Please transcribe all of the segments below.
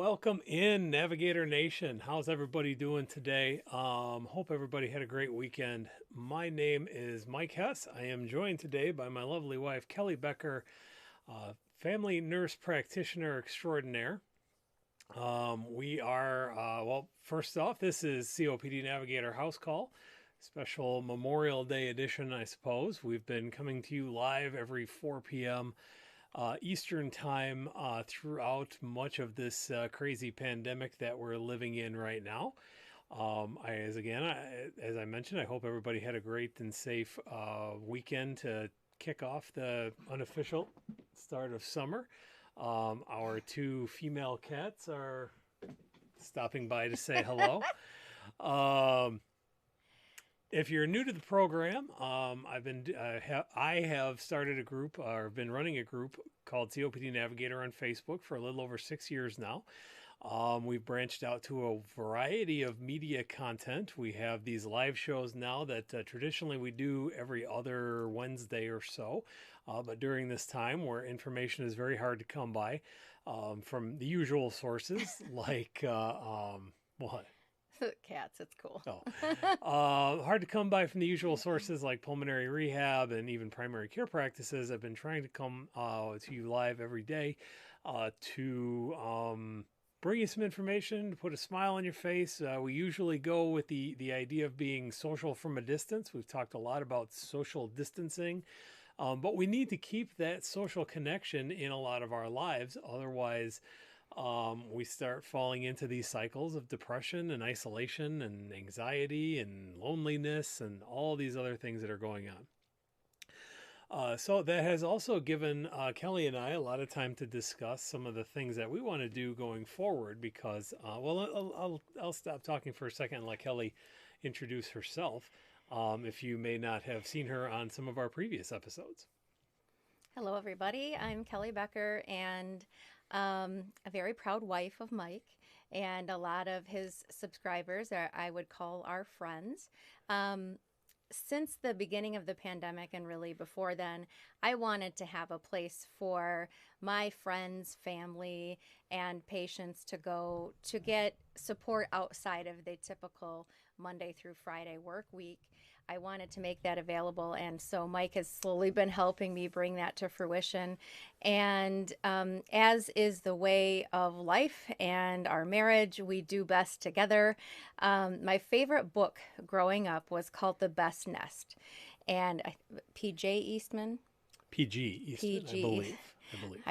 Welcome in Navigator Nation. How's everybody doing today? Hope everybody had a great weekend. My name is Mike Hess. I am joined today by my lovely wife, Kelly Becker, family nurse practitioner extraordinaire. First off, this is COPD Navigator House Call, special Memorial Day edition, I suppose. We've been coming to you live every 4 p.m. Eastern time throughout much of this crazy pandemic that we're living in right now. As I mentioned, I hope everybody had a great and safe weekend to kick off the unofficial start of summer. Our two female cats are stopping by to say hello. Um, if you're new to the program, I have started a group or been running a group called COPD Navigator on Facebook for a little over 6 years now. We've branched out to a variety of media content. We have these live shows now that traditionally we do every other Wednesday or so. But during this time where information is very hard to come by from the usual sources like what? Cats, it's cool. Hard to come by from the usual sources like pulmonary rehab and even primary care practices. I've been trying to come to you live every day to bring you some information, to put a smile on your face. We usually go with the idea of being social from a distance. We've talked a lot about social distancing, but we need to keep that social connection in a lot of our lives. Otherwise, we start falling into these cycles of depression and isolation and anxiety and loneliness and all these other things that are going on. So that has also given Kelly and I a lot of time to discuss some of the things that we want to do going forward because, I'll stop talking for a second and let Kelly introduce herself if you may not have seen her on some of our previous episodes. Hello, everybody. I'm Kelly Becker and a very proud wife of Mike, and a lot of his subscribers are, I would call, our friends. Since the beginning of the pandemic and really before then, I wanted to have a place for my friends, family, and patients to go to get support outside of the typical Monday through Friday work week. I wanted to make that available, and so Mike has slowly been helping me bring that to fruition. And as is the way of life and our marriage, we do best together. My favorite book growing up was called The Best Nest, and P.J. Eastman. PG Eastman, I PG. believe.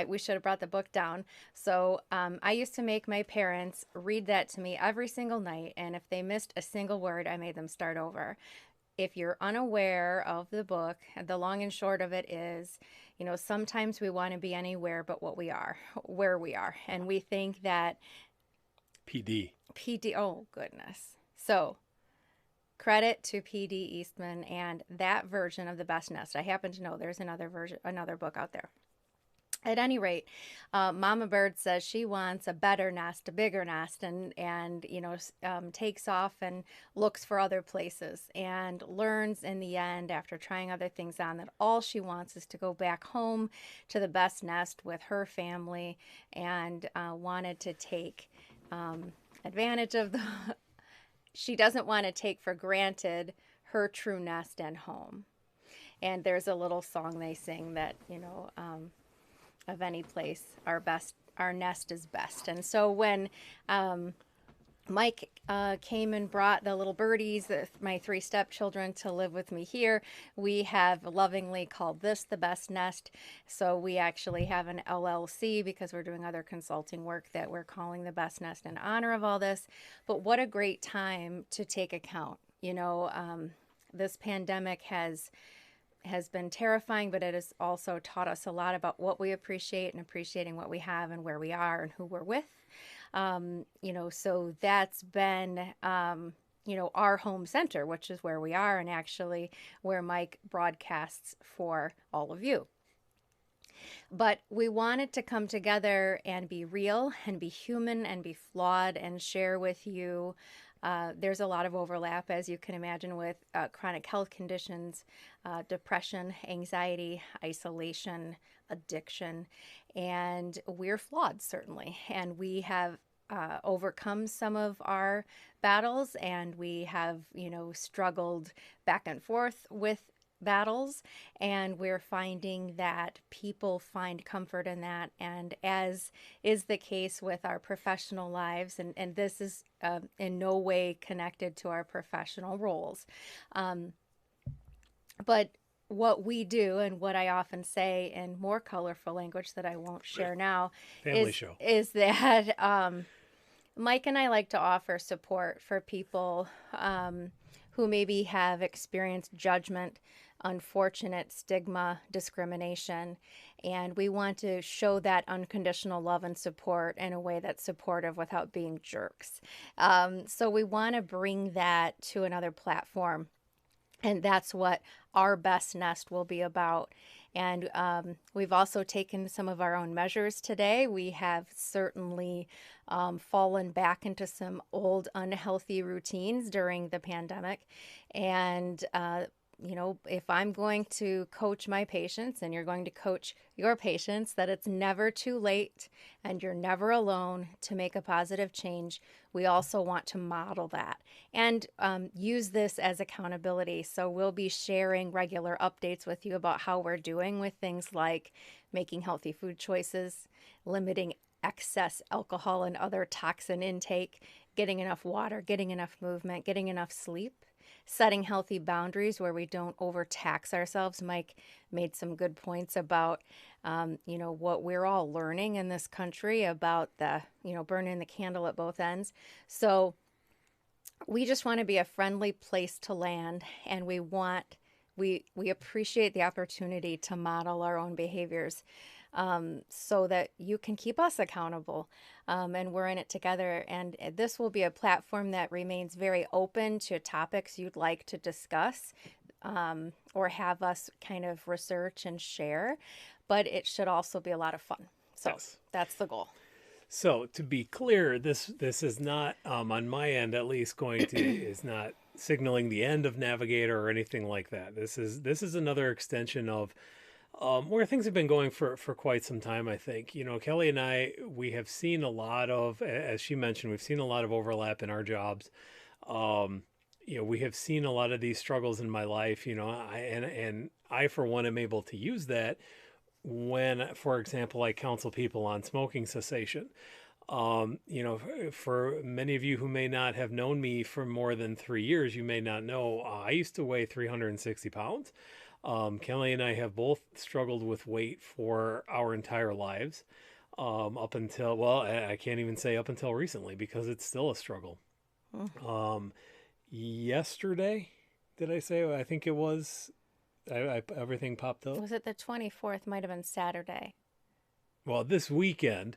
We should have brought the book down. So I used to make my parents read that to me every single night, and if they missed a single word, I made them start over. If you're unaware of the book, the long and short of it is, sometimes we want to be anywhere but where we are. And we think that PD, oh goodness. So credit to PD Eastman and that version of The Best Nest. I happen to know there's another book out there. At any rate, Mama Bird says she wants a better nest, a bigger nest, and takes off and looks for other places and learns in the end after trying other things on that all she wants is to go back home to the best nest with her family and wanted to take advantage of the. She doesn't want to take for granted her true nest and home. And there's a little song they sing that, of any place, our nest is best. And so when Mike came and brought the little birdies, my 3 stepchildren, to live with me here, we have lovingly called this The Best Nest. So we actually have an LLC because we're doing other consulting work that we're calling The Best Nest in honor of all this. But what a great time to take account. This pandemic has been terrifying, but it has also taught us a lot about what we appreciate and appreciating what we have and where we are and who we're with. So that's been, our home center, which is where we are and actually where Mike broadcasts for all of you. But we wanted to come together and be real and be human and be flawed and share with you. There's a lot of overlap, as you can imagine, with chronic health conditions, depression, anxiety, isolation, addiction, and we're flawed, certainly. And we have overcome some of our battles, and we have, struggled back and forth with battles, and we're finding that people find comfort in that. And as is the case with our professional lives, and this is in no way connected to our professional roles, but what we do, and what I often say in more colorful language that I won't share now, Family show. is that Mike and I like to offer support for people who maybe have experienced judgment, unfortunate stigma, discrimination, and we want to show that unconditional love and support in a way that's supportive without being jerks. So we want to bring that to another platform. And that's what our best nest will be about. And we've also taken some of our own measures today. We have certainly fallen back into some old unhealthy routines during the pandemic. And if I'm going to coach my patients and you're going to coach your patients, that it's never too late and you're never alone to make a positive change, we also want to model that and use this as accountability. So we'll be sharing regular updates with you about how we're doing with things like making healthy food choices, limiting excess alcohol and other toxin intake, getting enough water, getting enough movement, getting enough sleep, setting healthy boundaries where we don't overtax ourselves. Mike made some good points about, what we're all learning in this country about the, burning the candle at both ends. So we just want to be a friendly place to land, and we appreciate the opportunity to model our own behaviors so that you can keep us accountable, and we're in it together. And this will be a platform that remains very open to topics you'd like to discuss or have us kind of research and share, but it should also be a lot of fun. So Yes. That's the goal. So to be clear, this is not on my end at least is not signaling the end of Navigator or anything like that. This is another extension of where things have been going for quite some time, I think. Kelly and I, we have seen a lot of, as she mentioned, we've seen a lot of overlap in our jobs. We have seen a lot of these struggles in my life, I, for one, am able to use that when, for example, I counsel people on smoking cessation. For many of you who may not have known me for more than 3 years, you may not know, I used to weigh 360 pounds. Kelly and I have both struggled with weight for our entire lives, up until, well, I can't even say up until recently because it's still a struggle. Yesterday, did I say? I think it was, everything popped up. Was it the 24th? Might have been Saturday. Well, this weekend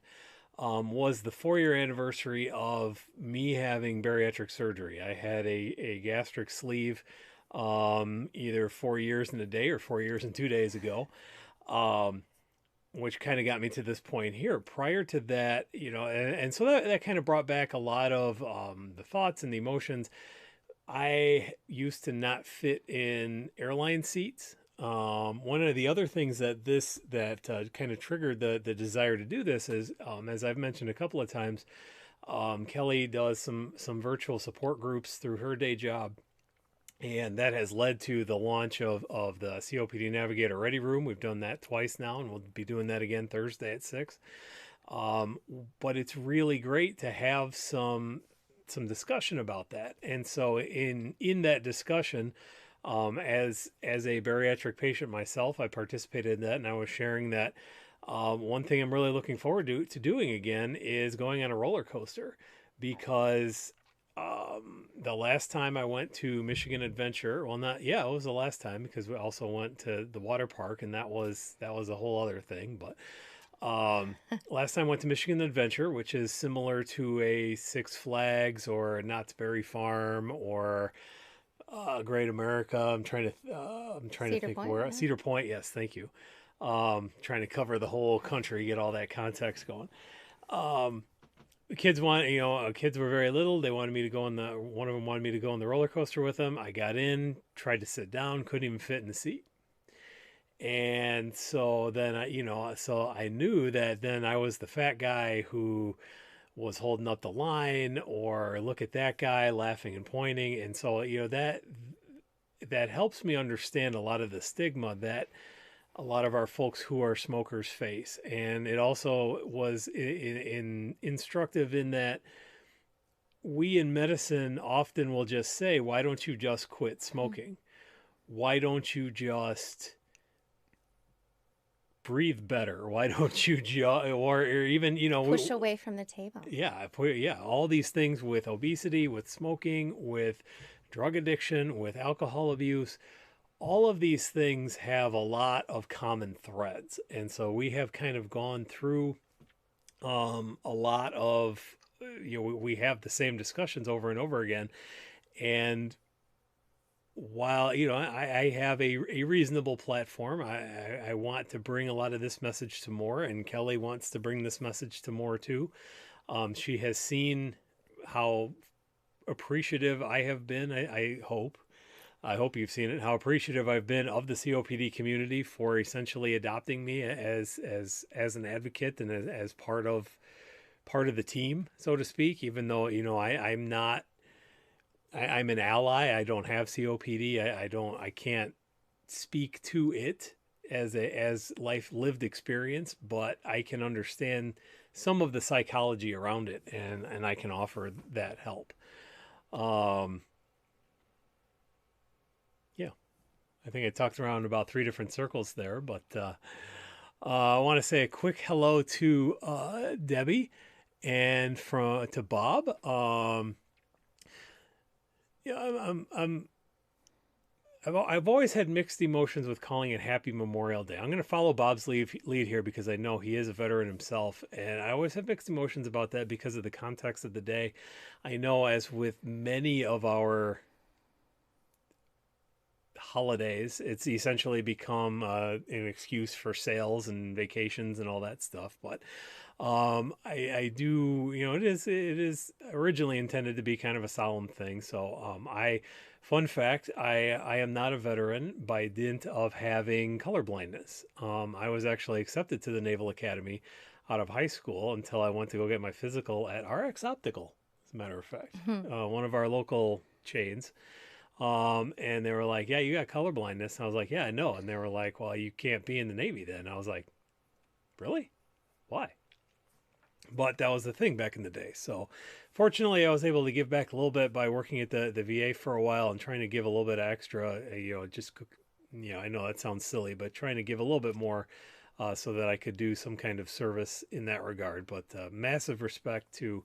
was the 4-year anniversary of me having bariatric surgery. I had a gastric sleeve either 4 years and a day or 4 years and 2 days ago, which kind of got me to this point here. Prior to that, and so that kind of brought back a lot of the thoughts and the emotions. I used to not fit in airline seats. One of the other things that kind of triggered the desire to do this is, as I've mentioned a couple of times, Kelly does some virtual support groups through her day job. And that has led to the launch of the COPD Navigator Ready Room. We've done that twice now, and we'll be doing that again Thursday at 6. But it's really great to have some discussion about that. And so in that discussion, as a bariatric patient myself, I participated in that, and I was sharing that one thing I'm really looking forward to doing again is going on a roller coaster, because the last time I went to Michigan Adventure, it was the last time, because we also went to the water park, and that was a whole other thing. But last time I went to Michigan Adventure, which is similar to a Six Flags or a Knott's Berry Farm or Great America. I'm trying to think where. Cedar Point. Yes, thank you. Trying to cover the whole country, get all that context going. Kids kids were very little. They wanted me to go one of them wanted me to go on the roller coaster with them. I got in, tried to sit down, couldn't even fit in the seat. And so then I knew that then I was the fat guy who was holding up the line, or look at that guy laughing and pointing. And so, that helps me understand a lot of the stigma that a lot of our folks who are smokers face. And it also was instructive in that we in medicine often will just say, why don't you just quit smoking? Why don't you just breathe better? Why don't you just, or even, Push away from the table. yeah, all these things with obesity, with smoking, with drug addiction, with alcohol abuse, all of these things have a lot of common threads. And so we have kind of gone through a lot of, we have the same discussions over and over again. And while, I have a reasonable platform, I want to bring a lot of this message to more, and Kelly wants to bring this message to more too. She has seen how appreciative I have been. I hope you've seen it, how appreciative I've been of the COPD community for essentially adopting me as an advocate and as part of the team, so to speak, even though, I'm not, I'm an ally. I don't have COPD. I can't speak to it as life lived experience, but I can understand some of the psychology around it, and I can offer that help. Yeah, I think I talked around about 3 different circles there, but I want to say a quick hello to Debbie and to Bob. Yeah, I've always had mixed emotions with calling it Happy Memorial Day. I'm going to follow Bob's lead here because I know he is a veteran himself, and I always have mixed emotions about that because of the context of the day. I know, as with many of our holidays, it's essentially become an excuse for sales and vacations and all that stuff. But I do, it is originally intended to be kind of a solemn thing. So fun fact, I am not a veteran by dint of having color blindness. I was actually accepted to the Naval Academy out of high school until I went to go get my physical at RX Optical, as a matter of fact, one of our local chains. And they were like, yeah, you got color blindness. And I was like, yeah, I know. And they were like, well, you can't be in the Navy then. I was like, really? Why? But that was the thing back in the day. So fortunately, I was able to give back a little bit by working at the VA for a while and trying to give a little bit of extra, I know that sounds silly, but trying to give a little bit more so that I could do some kind of service in that regard. But massive respect to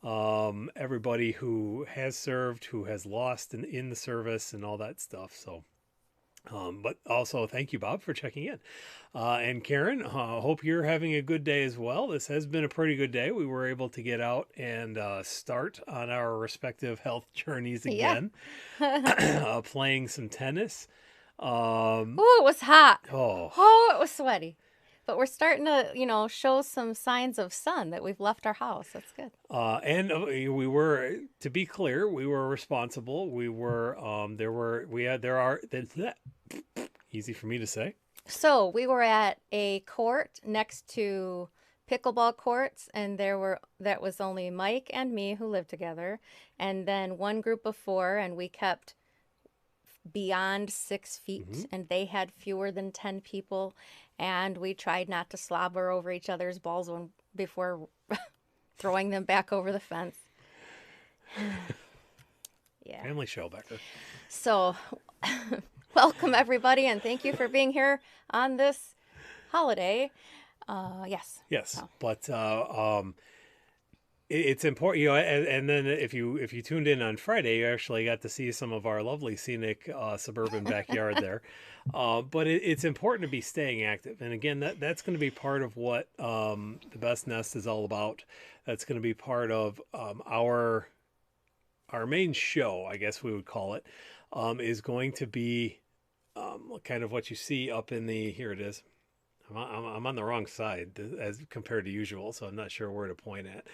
everybody who has served, who has lost in the service and all that stuff. So, but also thank you, Bob, for checking in. And Karen, hope you're having a good day as well. This has been a pretty good day. We were able to get out and start on our respective health journeys again, playing some tennis. Oh, it was hot. Oh, it was sweaty. But we're starting to, show some signs of sun that we've left our house. That's good. And we were, to be clear, we were responsible. We were, easy for me to say. So we were at a court next to pickleball courts, and that was only Mike and me who lived together. And then one group of 4, and we kept beyond 6 feet, and they had fewer than 10 people. And we tried not to slobber over each other's balls before throwing them back over the fence. Yeah. Family show, Becker. So, welcome everybody, and thank you for being here on this holiday. Yes. Oh. But it's important, and then if you tuned in on Friday, you actually got to see some of our lovely scenic suburban backyard there. But it's important to be staying active. And again, that's going to be part of what the Best Nest is all about. That's going to be part of our main show, I guess we would call it, is going to be kind of what you see up in here it is. I'm on the wrong side as compared to usual, so I'm not sure where to point at.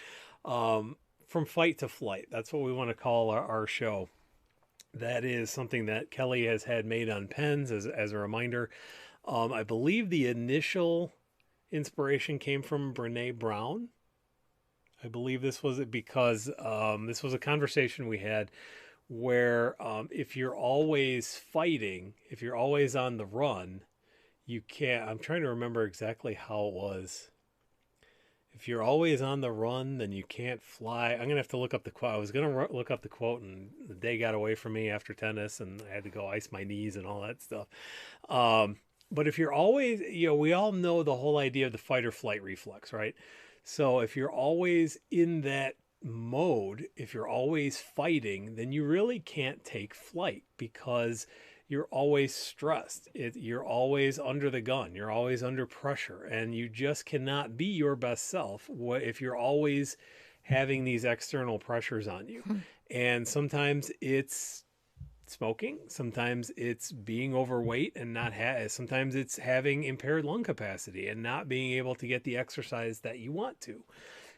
From fight to flight. That's what we want to call our show. That is something that Kelly has had made on pens as a reminder. I believe the initial inspiration came from Brene Brown. I believe this was it because this was a conversation we had where if you're always fighting, if you're always on the run, you can't. I'm trying to remember exactly how it was. If you're always on the run, then you can't fly. I'm gonna have to look up the quote. I was gonna look up the quote, and the day got away from me after tennis, and I had to go ice my knees and all that stuff. But if you're always, we all know the whole idea of the fight or flight reflex, right? So if you're always in that mode, if you're always fighting, then you really can't take flight because you're always stressed. You're always under the gun. You're always under pressure, and you just cannot be your best self if you're always having these external pressures on you. And sometimes it's smoking, sometimes it's being overweight and not sometimes it's having impaired lung capacity and not being able to get the exercise that you want to.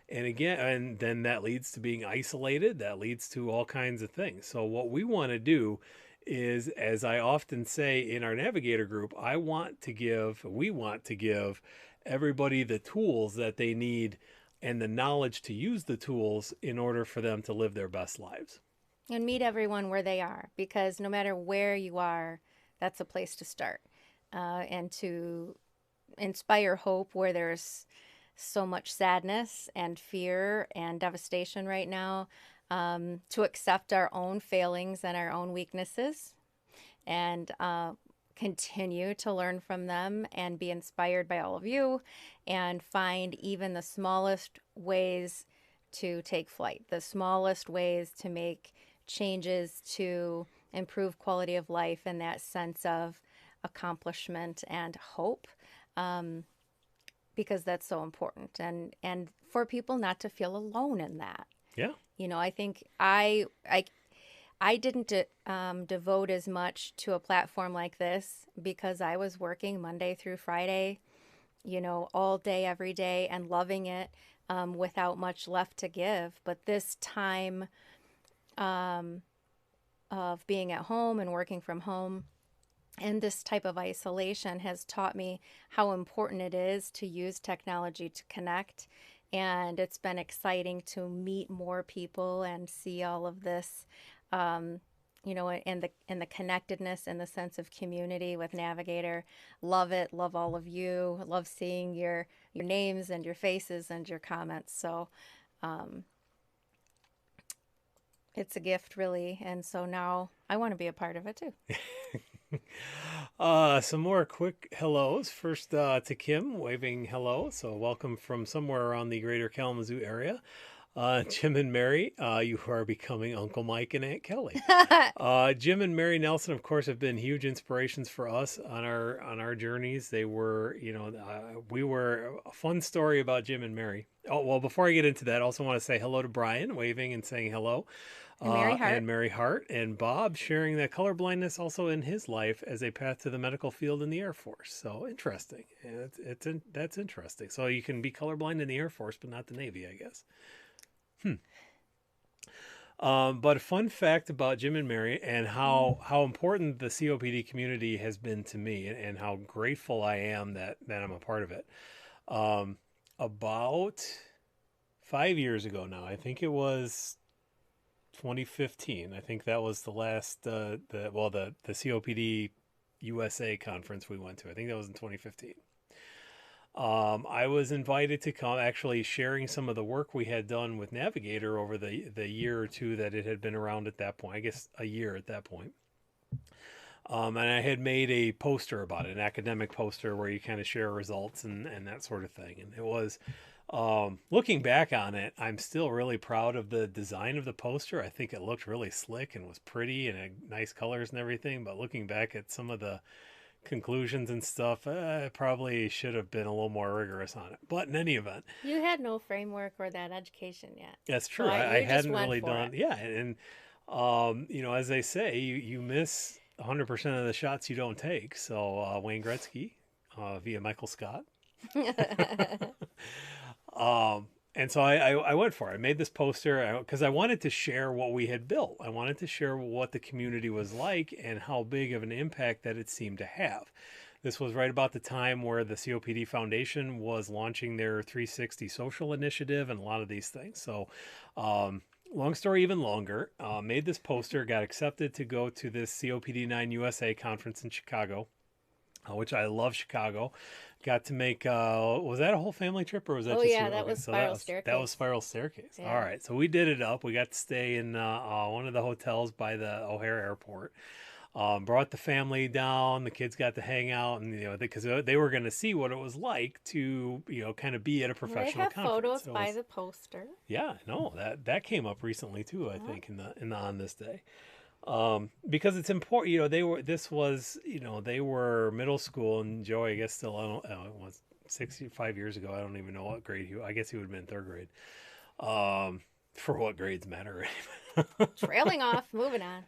And again, and then that leads to being isolated, that leads to all kinds of things. So what we want to do is, as I often say in our Navigator group, we want to give everybody the tools that they need and the knowledge to use the tools in order for them to live their best lives. And meet everyone where they are, because no matter where you are, that's a place to start. And to inspire hope where there's so much sadness and fear and devastation right now, to accept our own failings and our own weaknesses, and continue to learn from them and be inspired by all of you, and find even the smallest ways to take flight, the smallest ways to make changes to improve quality of life and that sense of accomplishment and hope, because that's so important, and for people not to feel alone in that. Yeah. I think I didn't devote as much to a platform like this because I was working Monday through Friday, all day, every day, and loving it, without much left to give. But this time of being at home and working from home and this type of isolation has taught me how important it is to use technology to connect. And it's been exciting to meet more people and see all of this, in the connectedness and the sense of community with Navigator. Love it. Love all of you. Love seeing your names and your faces and your comments. So it's a gift, really. And so now I want to be a part of it too. Some more quick hellos. First to Kim, waving hello. So welcome from somewhere around the greater Kalamazoo area. Jim and Mary, you are becoming Uncle Mike and Aunt Kelly. Jim and Mary Nelson, of course, have been huge inspirations for us on our journeys. They were, we were a fun story about Jim and Mary. Oh, well, before I get into that, I also want to say hello to Brian, waving and saying hello. And Mary Hart, and Bob sharing that colorblindness also in his life as a path to the medical field in the Air Force. So interesting. That's interesting. So you can be colorblind in the Air Force, but not the Navy, I guess. But a fun fact about Jim and Mary and how important the COPD community has been to me, and how grateful I am that I'm a part of it. About 5 years ago now, I think it was 2015. I think that was the last the COPD USA conference we went to. I think that was in 2015. I was invited to come, actually sharing some of the work we had done with Navigator over the year or two that it had been around at that point. I guess a year at that point. And I had made a poster about it, an academic poster where you kind of share results and that sort of thing. And it was, looking back on it, I'm still really proud of the design of the poster. I think it looked really slick and was pretty and had nice colors and everything. But looking back at some of the conclusions and stuff, I probably should have been a little more rigorous on it. But in any event, you had no framework or that education yet. that's true. So I hadn't really done. It. Yeah. And, as they say, you miss 100% of the shots you don't take. So Wayne Gretzky via Michael Scott. And so I went for it. I made this poster because I wanted to share what we had built. I wanted to share what the community was like and how big of an impact that it seemed to have. This was right about the time where the COPD Foundation was launching their 360 social initiative and a lot of these things. So, long story even longer, made this poster, got accepted to go to this COPD 9 USA conference in Chicago, which I love Chicago. Got to make, was that a whole family trip or was that Oh just yeah, you? that Okay, was so Spiral Staircase. that was Spiral Staircase. Yeah. All right. So we did it up. We got to stay in one of the hotels by the O'Hare Airport. Brought the family down. The kids got to hang out, and because they were going to see what it was like to kind of be at a Well, professional they have conference. photos So by the poster. yeah, no, that came up recently too. I think in the on this day, because it's important. They were middle school, and Joey, I guess still, I don't, it was 5 years ago. I don't even know what grade I guess he would have been third grade. For what grades matter? Trailing off, moving on.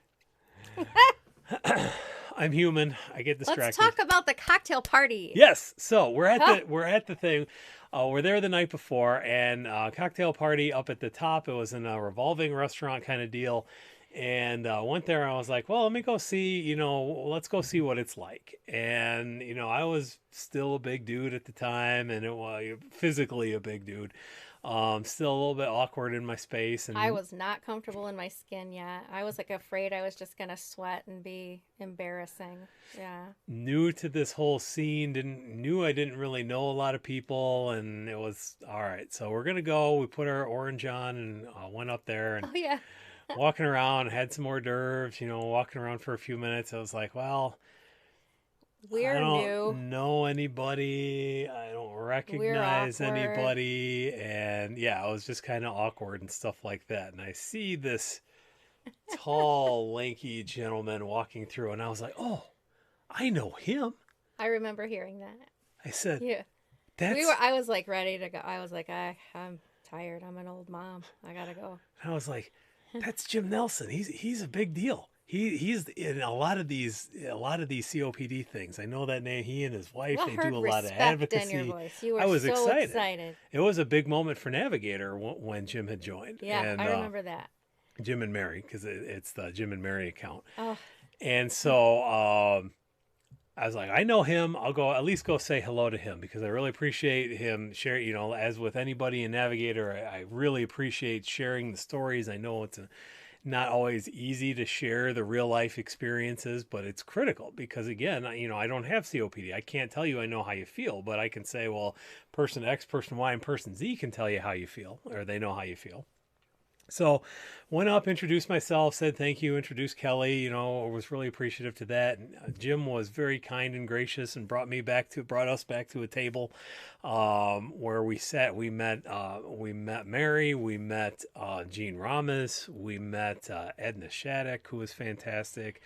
I'm human. I get distracted. Let's talk about the cocktail party. Yes. So we're at the thing. We're there the night before, and cocktail party up at the top. It was in a revolving restaurant kind of deal, and went there. And I was like, well, let me go see. Let's go see what it's like. And I was still a big dude at the time, and it was physically a big dude. Still a little bit awkward in my space, and I was not comfortable in my skin yet. I was afraid I was just gonna sweat and be embarrassing. Yeah. New to this whole scene, knew I didn't really know a lot of people, and it was all right. So we're gonna go. We put our orange on and went up there and Oh yeah. walking around, had some hors d'oeuvres. Walking around for a few minutes. I was like, well. We're I don't new. know anybody. I don't recognize anybody. And yeah, I was just kind of awkward and stuff like that. And I see this tall, lanky gentleman walking through, and I was like, oh, I know him. I remember hearing that. I said, Yeah. that's. I was ready to go. I was like, I'm tired. I'm an old mom. I gotta go. And I was like, that's Jim Nelson. He's a big deal. He's in a lot of these COPD things. I know that name. He and his wife, they do a lot of advocacy. In your voice. You were I was so excited. It was a big moment for Navigator when Jim had joined. Yeah, and, I remember that. Jim and Mary, because it's the Jim and Mary account. Oh. And so I was like, I know him. I'll at least go say hello to him because I really appreciate him sharing. As with anybody in Navigator, I really appreciate sharing the stories. I know it's not always easy to share the real life experiences, but it's critical because again, I don't have COPD. I can't tell you I know how you feel, but I can say, well, person X, person Y, and person Z can tell you how you feel, or they know how you feel. So went up, introduced myself, said thank you, introduced Kelly, was really appreciative to that. And Jim was very kind and gracious and brought us back to a table where we sat. We met Mary, we met Gene Ramos, we met Edna Shattuck, who was fantastic.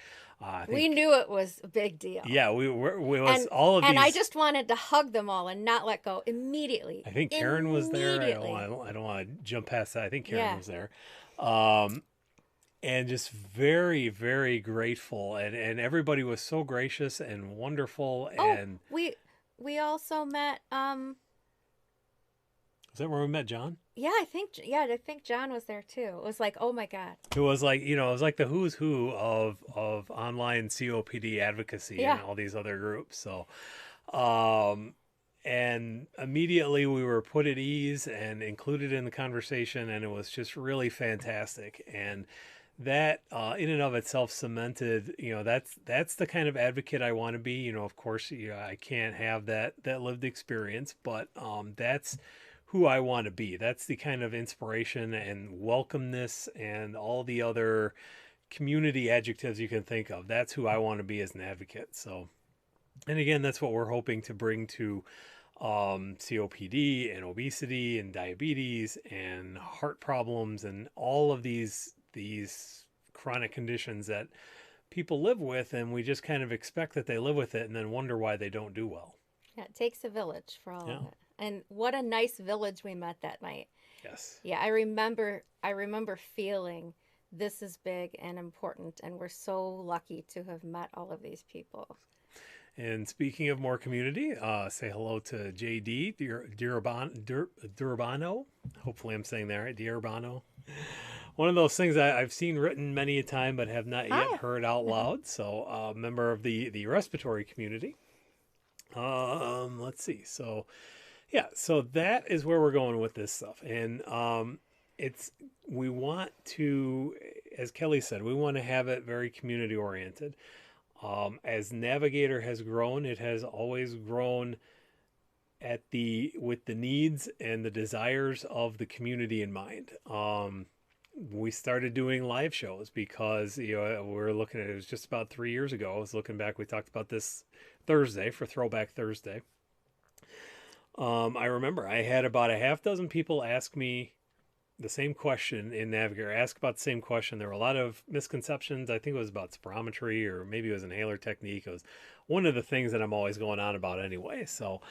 We knew it was a big deal. Yeah, all of these. And I just wanted to hug them all and not let go immediately. I think Karen was there. I don't want to jump past that. I think Karen was there. And just very, very grateful. And everybody was so gracious and wonderful. And we also met. Is that where we met John? Yeah, I think John was there too. It was like, oh my God. It was like, it was like the who's who of online COPD advocacy and all these other groups. So, and immediately we were put at ease and included in the conversation, and it was just really fantastic. And that in and of itself cemented, that's the kind of advocate I want to be. Of course, I can't have that lived experience, but that's who I want to be. That's the kind of inspiration and welcomeness and all the other community adjectives you can think of. That's who I want to be as an advocate. So, and again, that's what we're hoping to bring to COPD and obesity and diabetes and heart problems and all of these chronic conditions that people live with, and we just kind of expect that they live with it and then wonder why they don't do well. Yeah, it takes a village for all of it. And what a nice village we met that night. Yes. Yeah, I remember feeling this is big and important, and we're so lucky to have met all of these people. And speaking of more community, say hello to JD Durbano. Hopefully I'm saying that right, Durbano. One of those things I've seen written many a time but have not yet heard out loud. So member of the respiratory community. Let's see. So yeah, so that is where we're going with this stuff. And it's we want to, as Kelly said, we want to have it very community oriented. As Navigator has grown, it has always grown at the with the needs and the desires of the community in mind. We started doing live shows because we're looking at it was just about 3 years ago. I was looking back. We talked about this Thursday for Throwback Thursday. I remember I had about a half dozen people ask me the same question in Navigator, ask about the same question. There were a lot of misconceptions. I think it was about spirometry or maybe it was inhaler technique. It was one of the things that I'm always going on about anyway. So,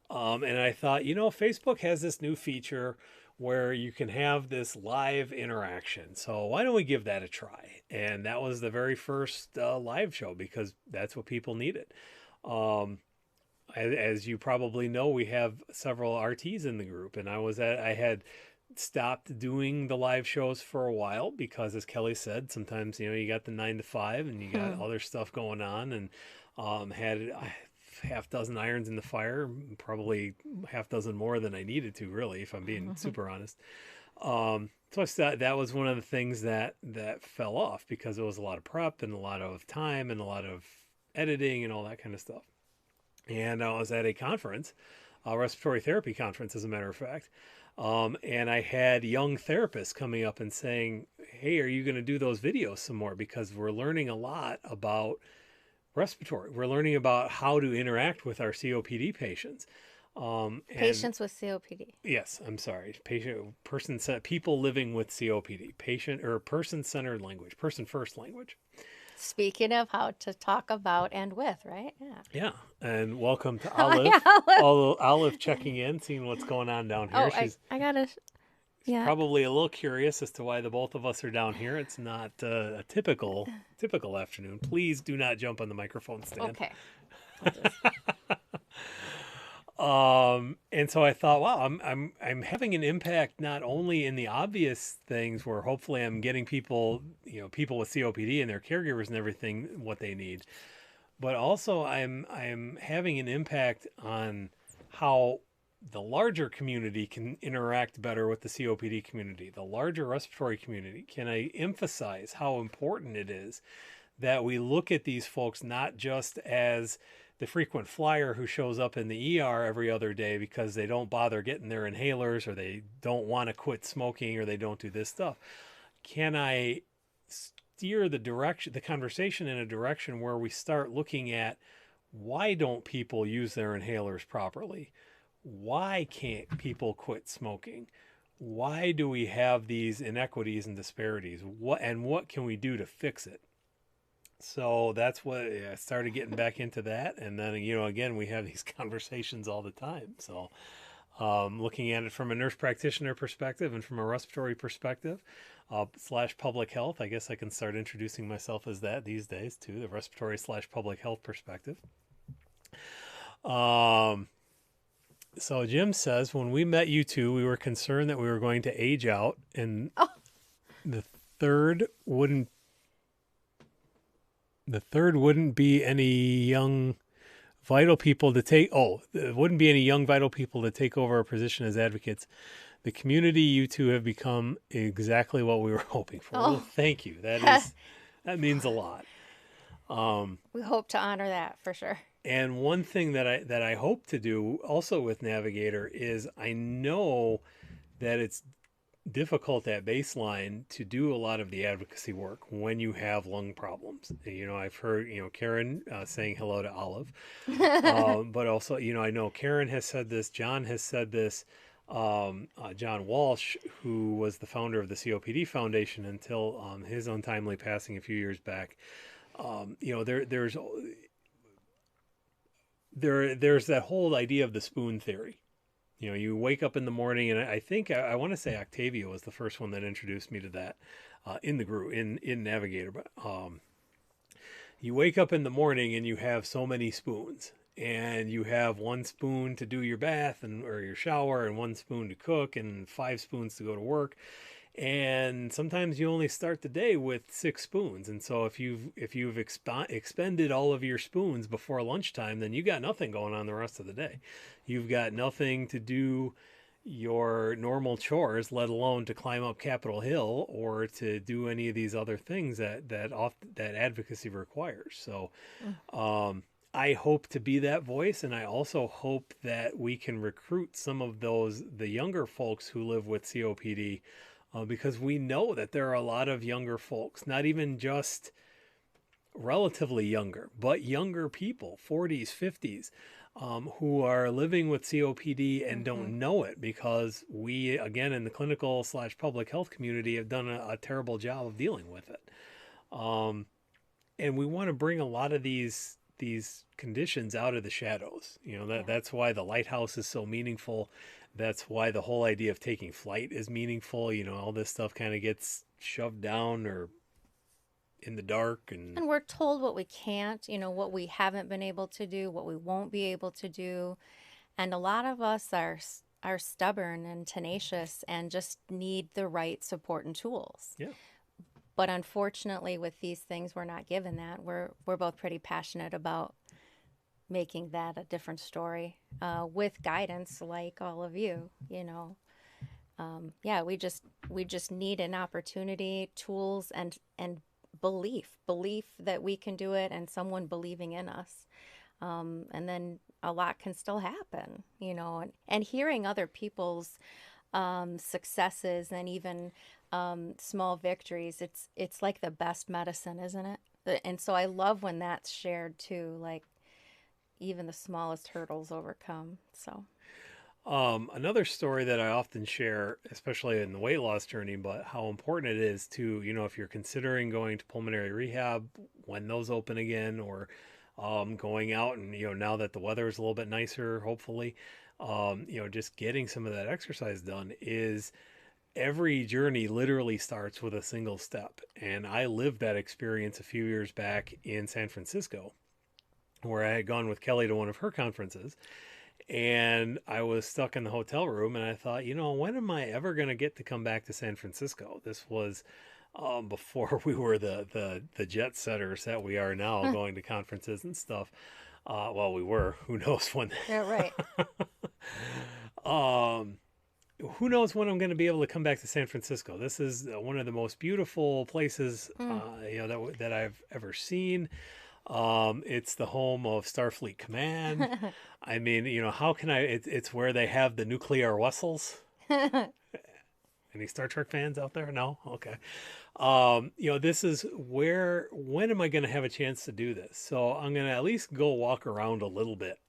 and I thought, Facebook has this new feature where you can have this live interaction. So why don't we give that a try? And that was the very first live show because that's what people needed. As you probably know, we have several RTs in the group, and I had stopped doing the live shows for a while because, as Kelly said, sometimes you got the 9 to 5 and you got other stuff going on, and had a half dozen irons in the fire, probably half dozen more than I needed to, really, if I'm being super honest. So I thought that was one of the things that fell off because it was a lot of prep and a lot of time and a lot of editing and all that kind of stuff. And I was at a conference, a respiratory therapy conference, as a matter of fact. And I had young therapists coming up and saying, hey, are you going to do those videos some more? Because we're learning a lot about respiratory. We're learning about how to interact with our COPD patients. Patients with COPD. Yes, I'm sorry. People living with COPD. Person-centered language, person-first language. Speaking of how to talk about and with, right? Yeah. Yeah, and welcome to Olive. Yeah. Olive checking in, seeing what's going on down here. I gotta. Yeah. Probably a little curious as to why the both of us are down here. It's not a typical afternoon. Please do not jump on the microphone stand. Okay. And so I thought, wow, I'm having an impact not only in the obvious things where hopefully I'm getting people, people with COPD and their caregivers and everything what they need, but also I'm having an impact on how the larger community can interact better with the COPD community, the larger respiratory community. Can I emphasize how important it is that we look at these folks not just as the frequent flyer who shows up in the ER every other day because they don't bother getting their inhalers or they don't want to quit smoking or they don't do this stuff. Can I steer the conversation in a direction where we start looking at why don't people use their inhalers properly? Why can't people quit smoking? Why do we have these inequities and disparities? What can we do to fix it? So that's what I started getting back into that. And then, again, we have these conversations all the time. So looking at it from a nurse practitioner perspective and from a respiratory perspective, / public health, I guess I can start introducing myself as that these days too, the respiratory / public health perspective. So Jim says, when we met you two, we were concerned that we were going to age out and the third wouldn't be any young vital people to take. There wouldn't be any young vital people to take over a position as advocates. The community you two have become exactly what we were hoping for. Well, thank you. That means a lot. We hope to honor that for sure. And one thing that I hope to do also with Navigator is I know that it's difficult at baseline to do a lot of the advocacy work when you have lung problems. I've heard, Karen saying hello to Olive, but also, I know Karen has said this, John has said this, John Walsh, who was the founder of the COPD Foundation until his untimely passing a few years back. There's that whole idea of the spoon theory. You wake up in the morning, and I think I want to say Octavia was the first one that introduced me to that in the group in Navigator. But you wake up in the morning and you have so many spoons, and you have 1 spoon to do your bath or your shower, and 1 spoon to cook, and 5 spoons to go to work. And sometimes you only start the day with 6 spoons. And so if you've expended all of your spoons before lunchtime, then you got nothing going on the rest of the day. You've got nothing to do your normal chores, let alone to climb up Capitol Hill or to do any of these other things that advocacy requires. So Mm. I hope to be that voice, and I also hope that we can recruit some of the younger folks who live with COPD, because we know that there are a lot of younger folks, not even just relatively younger, but younger people, 40s, 50s, who are living with COPD and Mm-hmm. don't know it because we, again, in the clinical / public health community, have done a terrible job of dealing with it. Um, and we want to bring a lot of these conditions out of the shadows. Yeah. That's why the lighthouse is so meaningful. That's why the whole idea of taking flight is meaningful. All this stuff kind of gets shoved down or in the dark. And And we're told what we can't, what we haven't been able to do, what we won't be able to do. And a lot of us are stubborn and tenacious and just need the right support and tools. yeah, But unfortunately, with these things, we're not given that. We're both pretty passionate about making that a different story, with guidance like all of you. Yeah, we just need an opportunity, tools, and belief that we can do it, and someone believing in us. And then a lot can still happen, and hearing other people's successes and even small victories, it's like the best medicine, isn't it? And so I love when that's shared too, like even the smallest hurdles overcome. So another story that I often share, especially in the weight loss journey, but how important it is to, if you're considering going to pulmonary rehab when those open again, or going out and, now that the weather is a little bit nicer, hopefully, just getting some of that exercise done, is every journey literally starts with a single step. And I lived that experience a few years back in San Francisco, where I had gone with Kelly to one of her conferences. And I was stuck in the hotel room, and I thought, when am I ever going to get to come back to San Francisco? This was before we were the jet setters that we are now, going to conferences and stuff. Well, we were. Who knows when? yeah, right. um, who knows when I'm going to be able to come back to San Francisco? This is one of the most beautiful places, Mm. that I've ever seen. It's the home of Starfleet Command. I mean, how can I? It's where they have the nuclear vessels. Any Star Trek fans out there? No? Okay. This is where, when am I going to have a chance to do this? So I'm going to at least go walk around a little bit.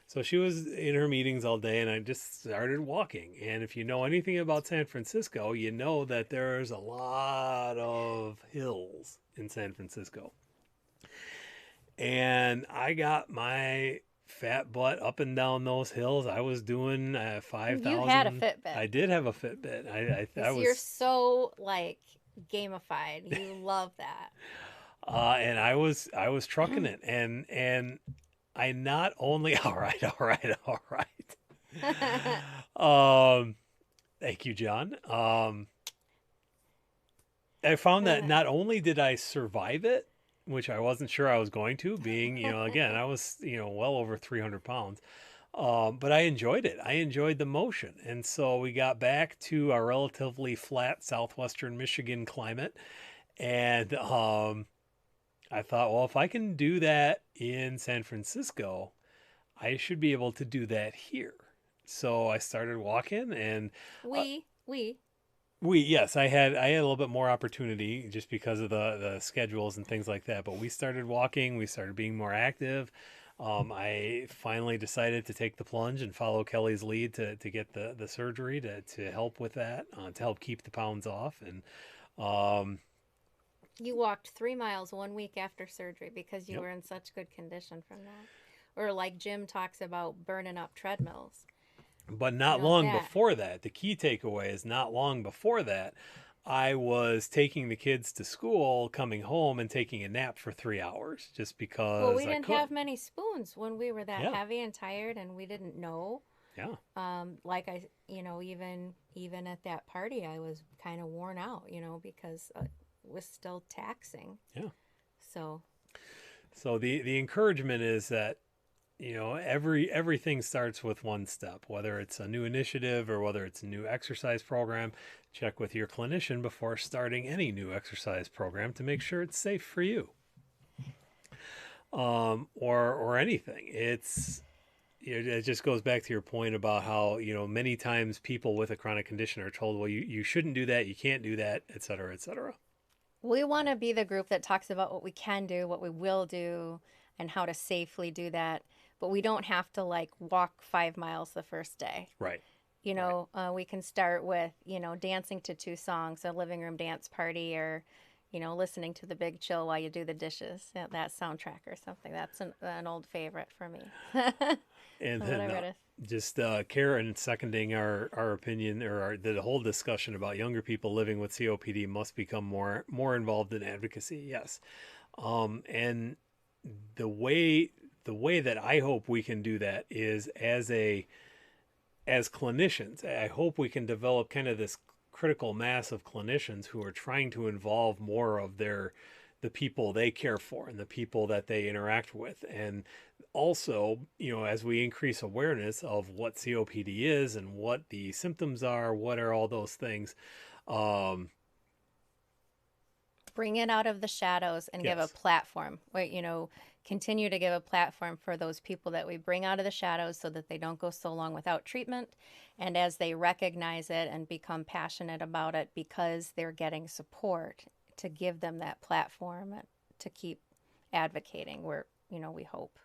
So she was in her meetings all day, and I just started walking. And if you know anything about San Francisco, you know that there's a lot of hills in San Francisco. And I got my fat butt up and down those hills. I was doing 5,000. You had a Fitbit. I did have a Fitbit. I 'Cause was. you're so like gamified. You love that. And I was trucking it, and I not only all right. Thank you, John. I found that not only did I survive it, which I wasn't sure I was going to, being, again, I was, well over 300 pounds. But I enjoyed it. I enjoyed the motion. And so we got back to our relatively flat southwestern Michigan climate. And I thought, well, if I can do that in San Francisco, I should be able to do that here. So I started walking, and yes, I had a little bit more opportunity just because of the schedules and things like that. But we started walking. We started being more active. I finally decided to take the plunge and follow Kelly's lead to get the surgery to help with that, to help keep the pounds off. And you walked 3 miles 1 week after surgery because you yep. were in such good condition from that. Or like Jim talks about burning up treadmills. But not long before that, the key takeaway is not long before that, I was taking the kids to school, coming home, and taking a nap for 3 hours just because. Well, we didn't have many spoons when we were that heavy and tired, and we didn't know. Yeah. Like even at that party, I was kind of worn out, because it was still taxing. Yeah. So, So the encouragement is that everything starts with one step, whether it's a new initiative or whether it's a new exercise program. Check with your clinician before starting any new exercise program to make sure it's safe for you, or anything. It just goes back to your point about how many times people with a chronic condition are told, well, you shouldn't do that, you can't do that, et cetera, et cetera. we want to be the group that talks about what we can do, what we will do, and how to safely do that. But we don't have to like walk 5 miles the first day. Right. Right. We can start with, dancing to 2 songs, a living room dance party, or, listening to the Big Chill while you do the dishes. Yeah, that soundtrack or something. That's an old favorite for me. And So then whatever it is. just Karen seconding our opinion, or the whole discussion about younger people living with COPD must become more involved in advocacy. Yes. And the way that I hope we can do that is as clinicians. I hope we can develop kind of this critical mass of clinicians who are trying to involve more of the people they care for and the people that they interact with. And also, as we increase awareness of what COPD is and what the symptoms are, what are all those things. Bring it out of the shadows and give a Yes. platform. Continue to give a platform for those people that we bring out of the shadows so that they don't go so long without treatment. And as they recognize it and become passionate about it because they're getting support, to give them that platform to keep advocating where, we hope.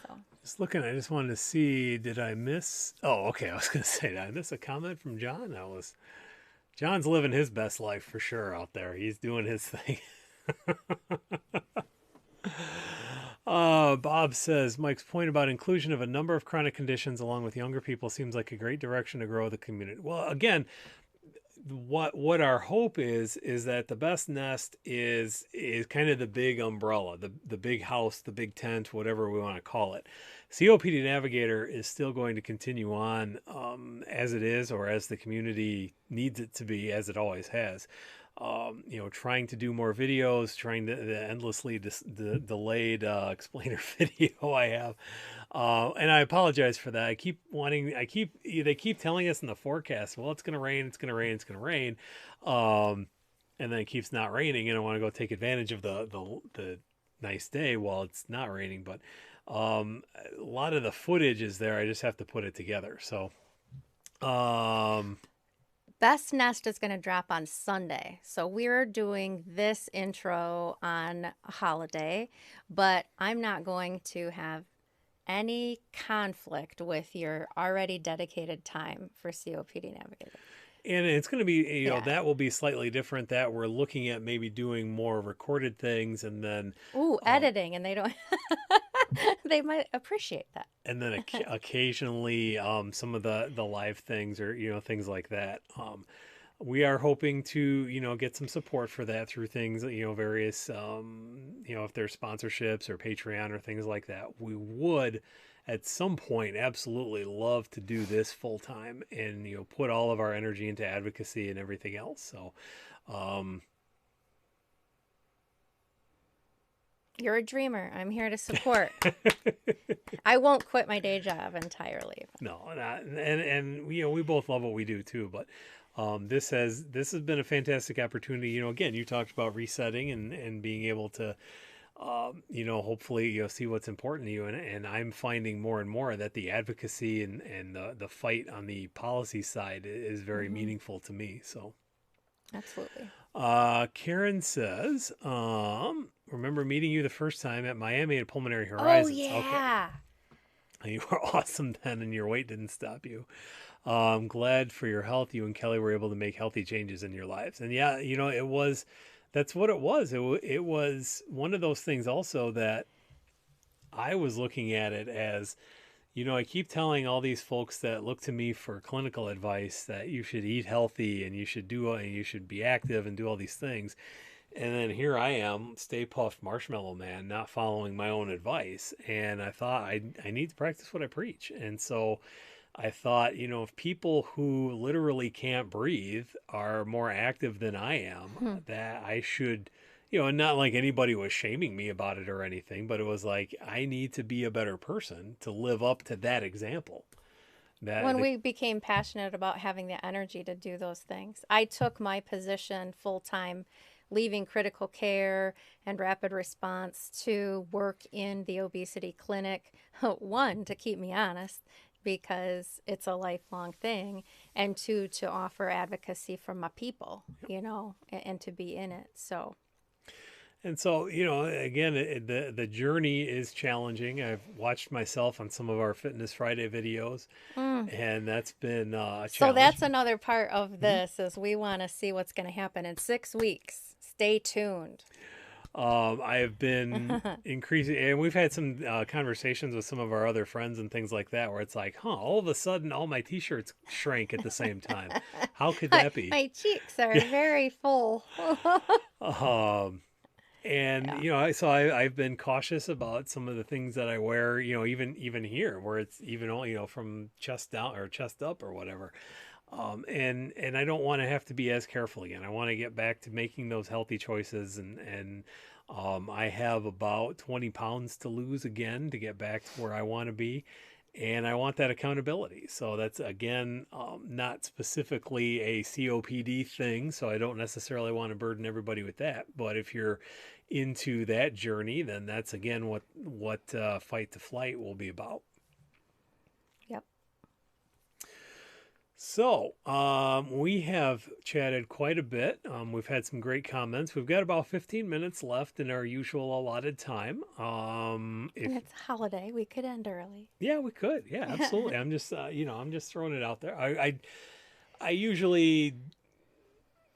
So, Just looking, I just wanted to see, did I miss? Oh, okay. I was going to say, did I miss a comment from John? John's living his best life for sure out there. He's doing his thing. Bob says, Mike's point about inclusion of a number of chronic conditions along with younger people seems like a great direction to grow the community. Well, again, what our hope is that the best nest is kind of the big umbrella, the big house, the big tent, whatever we want to call it. COPD Navigator is still going to continue on as it is, or as the community needs it to be, as it always has. Trying to do more videos, trying to the endlessly delayed explainer video I have. And I apologize for that. They keep telling us in the forecast, well, it's going to rain, it's going to rain, it's going to rain. And then it keeps not raining, and I want to go take advantage of the nice day while it's not raining. But a lot of the footage is there. I just have to put it together. So, Best Nest is going to drop on Sunday. So we're doing this intro on a holiday, but I'm not going to have any conflict with your already dedicated time for COPD Navigator. and it's going to be, Yeah. that will be slightly different. That we're looking at maybe doing more recorded things, and then Ooh, editing, and they don't. They might appreciate that. occasionally some of the live things, or things like that. We are hoping to get some support for that through things, various if there's sponsorships or Patreon or things like that. We would at some point absolutely love to do this full time and put all of our energy into advocacy and everything else. So You're a dreamer. I'm here to support. I won't quit my day job entirely. no, not, and we both love what we do too, but this has been a fantastic opportunity. Again, you talked about resetting and being able to hopefully see what's important to you, and I'm finding more and more that the advocacy and the fight on the policy side is very meaningful to me. So Absolutely. Karen says, remember meeting you the first time at Miami at Pulmonary Oh, Horizons. yeah. Okay. You were awesome then, and your weight didn't stop you. I'm glad for your health. You and Kelly were able to make healthy changes in your lives. And yeah, that's what it was. It was one of those things also that I was looking at it as, I keep telling all these folks that look to me for clinical advice that you should eat healthy and you should be active and do all these things. And then here I am, Stay Puft Marshmallow Man, not following my own advice. And I thought I need to practice what I preach. And so I thought, if people who literally can't breathe are more active than I am, Hmm. that I should, and not like anybody was shaming me about it or anything, but it was like, I need to be a better person to live up to that example. That When the we became passionate about having the energy to do those things, I took my position full time, leaving critical care and rapid response to work in the obesity clinic. One, to keep me honest, because it's a lifelong thing, and two, to offer advocacy for my people, and to be in it. So, And so, again, the journey is challenging. I've watched myself on some of our Fitness Friday videos, mm. and that's been a So challenge. that's another part of Mhm. this is we want to see what's going to happen in 6 weeks. Stay tuned. I have been increasing, and we've had some conversations with some of our other friends and things like that, where it's like, all of a sudden, all my T-shirts shrank at the same time. How could my, that be? my cheeks are very full. Um, and Yeah. I've been cautious about some of the things that I wear, even here, where it's even only, from chest down or chest up or whatever. And I don't want to have to be as careful again. I want to get back to making those healthy choices, and I have about 20 pounds to lose again to get back to where I want to be. And I want that accountability. So that's, again, not specifically a COPD thing. So I don't necessarily want to burden everybody with that. But if you're into that journey, then that's, again, what Fight to Flight will be about. Yep. So, we have chatted quite a bit. We've had some great comments. We've got about 15 minutes left in our usual allotted time. And it's a holiday. We could end early. Yeah, we could. Yeah, absolutely. I'm just, I'm just throwing it out there. I usually,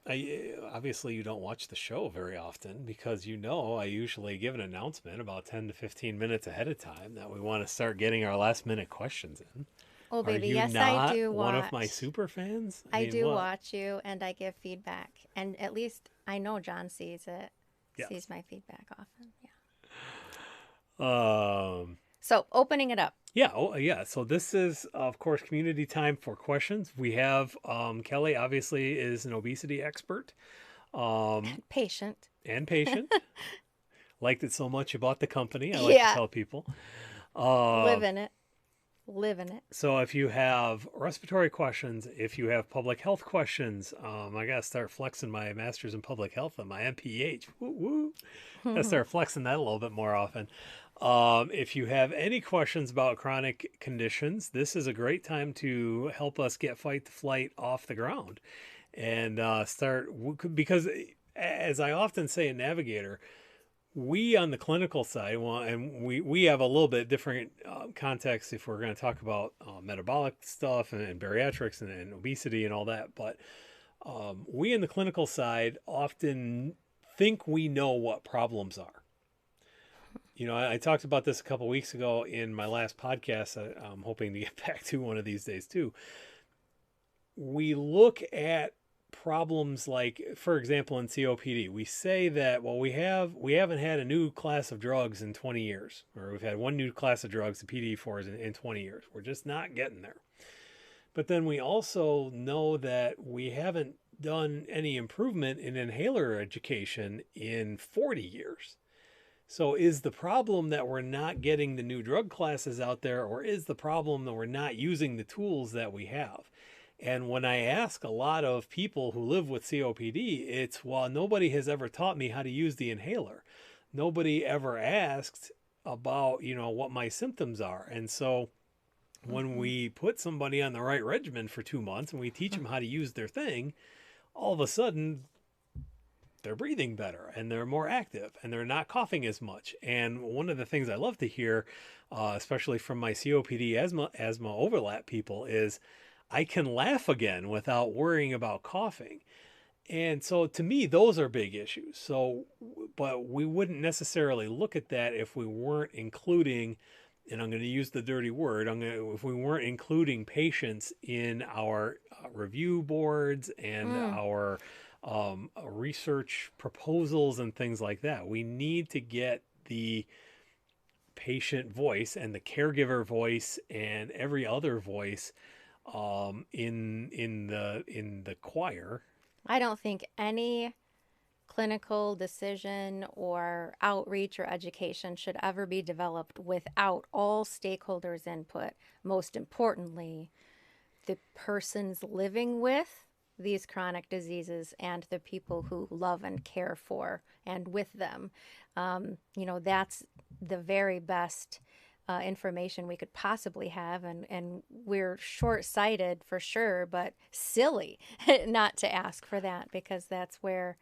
obviously you don't watch the show very often because I usually give an announcement about 10 to 15 minutes ahead of time that we want to start getting our last minute questions in. Oh, Are baby, you yes, I not do one of my watch. super fans? I I mean, do what? watch you and I give feedback. And at least I know John sees it, Yes. sees my feedback often. Yeah. Um, So, opening it up. yeah, yeah. So this is, of course, community time for questions. We have Kelly. Obviously, is an obesity expert, um, Patient. and patient. Liked it so much you bought the company. I like to Yeah. tell people. Uh, Live in it. Live in it. so if you have respiratory questions, if you have public health questions, I gotta start flexing my master's in public health and my MPH. Woo woo. Gotta start flexing that a little bit more often. If you have any questions about chronic conditions, this is a great time to help us get Fight to Flight off the ground and start, because as I often say in Navigator, we on the clinical side, well, and we have a little bit different context if we're going to talk about metabolic stuff and bariatrics and obesity and all that. But we in the clinical side often think we know what problems are. I talked about this a couple weeks ago in my last podcast. I'm hoping to get back to one of these days too. We look at problems like, for example, in COPD, we say that, well, we haven't had a new class of drugs in 20 years, or we've had one new class of drugs, the PDE4s, in 20 years. We're just not getting there. But then we also know that we haven't done any improvement in inhaler education in 40 years. So is the problem that we're not getting the new drug classes out there, or is the problem that we're not using the tools that we have? And when I ask a lot of people who live with COPD, it's, well, nobody has ever taught me how to use the inhaler. Nobody ever asked about, what my symptoms are. And so when we put somebody on the right regimen for 2 months and we teach them how to use their thing, all of a sudden they're breathing better and they're more active and they're not coughing as much. And one of the things I love to hear, especially from my COPD asthma overlap people, is I can laugh again without worrying about coughing. And so to me, those are big issues. So, but we wouldn't necessarily look at that if we weren't including, and I'm going to use the dirty word, if we weren't including patients in our review boards and our research proposals and things like that. We need to get the patient voice and the caregiver voice and every other voice in the choir. I don't think any clinical decision or outreach or education should ever be developed without all stakeholders' input. Most importantly, the persons living with these chronic diseases and the people who love and care for and with them. That's the very best information we could possibly have. And we're short sighted for sure, but silly not to ask for that, because that's where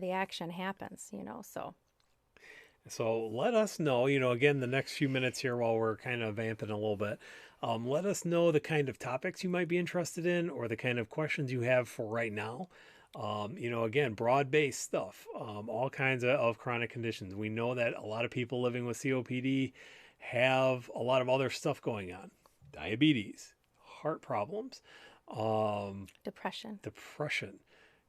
the action happens, So let us know, again, the next few minutes here while we're kind of vamping a little bit, let us know the kind of topics you might be interested in or the kind of questions you have for right now. Again, broad-based stuff, all kinds of chronic conditions. We know that a lot of people living with COPD have a lot of other stuff going on: diabetes, heart problems, depression,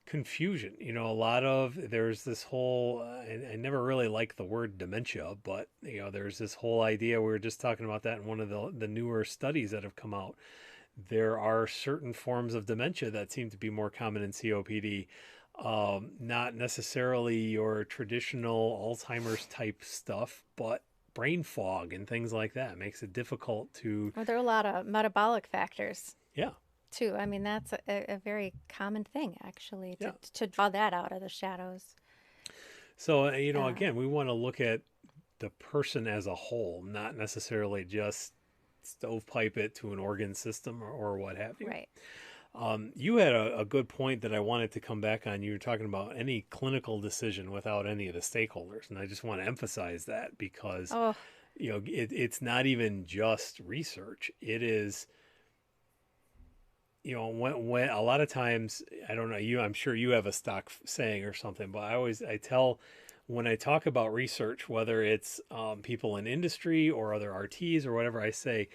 confusion. There's this whole, I never really liked the word dementia, but there's this whole idea. We were just talking about that in one of the newer studies that have come out. There are certain forms of dementia that seem to be more common in COPD. Not necessarily your traditional Alzheimer's type stuff, but brain fog and things like that makes it difficult to. Well, there are a lot of metabolic factors. Yeah. Too. I mean, that's a very common thing, actually, Yeah. to draw that out of the shadows. So, again, we want to look at the person as a whole, not necessarily just stovepipe it to an organ system or what have you. Right. You had a good point that I wanted to come back on. You were talking about any clinical decision without any of the stakeholders. And I just want to emphasize that because, it's not even just research. It is, when a lot of times, I don't know, I'm sure you have a stock saying or something, but when I talk about research, whether it's people in industry or other RTs or whatever, I say,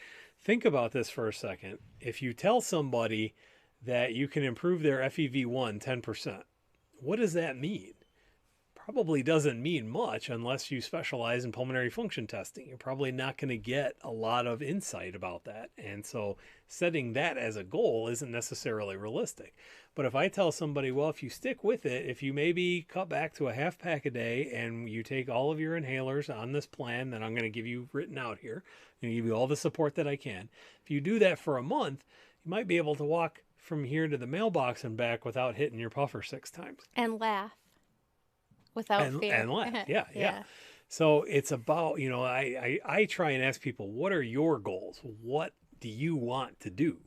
think about this for a second. If you tell somebody that you can improve their FEV1 10%, what does that mean? Probably doesn't mean much unless you specialize in pulmonary function testing. You're probably not going to get a lot of insight about that. And so setting that as a goal isn't necessarily realistic. But if I tell somebody, well, if you stick with it, if you maybe cut back to a half pack a day and you take all of your inhalers on this plan that I'm going to give you written out here, I'm going to give you all the support that I can. If you do that for a month, you might be able to walk from here to the mailbox and back without hitting your puffer 6 times. And laugh. Without fear. And laugh. Yeah. So it's about, I try and ask people, what are your goals? What do you want to do?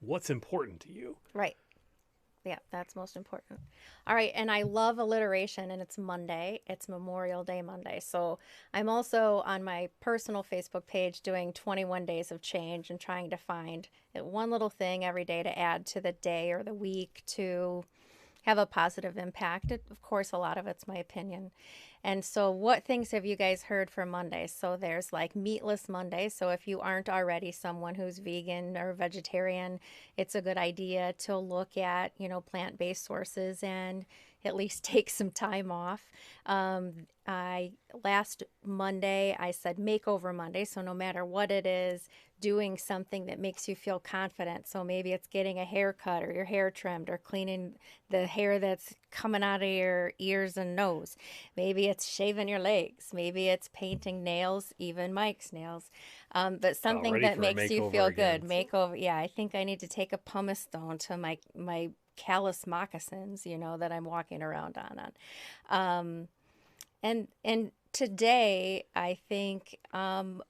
What's important to you? Right. Yeah, that's most important. All right. And I love alliteration, and it's Monday. It's Memorial Day Monday. So I'm also on my personal Facebook page doing 21 days of change and trying to find one little thing every day to add to the day or the week to have a positive impact. Of course, a lot of it's my opinion. And so what things have you guys heard for Monday? So there's like Meatless Monday. So if you aren't already someone who's vegan or vegetarian, it's a good idea to look at, plant-based sources and at least take some time off. Last Monday, I said Makeover Monday. So no matter what it is, doing something that makes you feel confident. So maybe it's getting a haircut or your hair trimmed or cleaning the hair that's coming out of your ears and nose. Maybe it's shaving your legs. Maybe it's painting nails, even Mike's nails. But something that makes you feel good. Makeover. Yeah, I think I need to take a pumice stone to my callous moccasins, that I'm walking around on. And today, I think on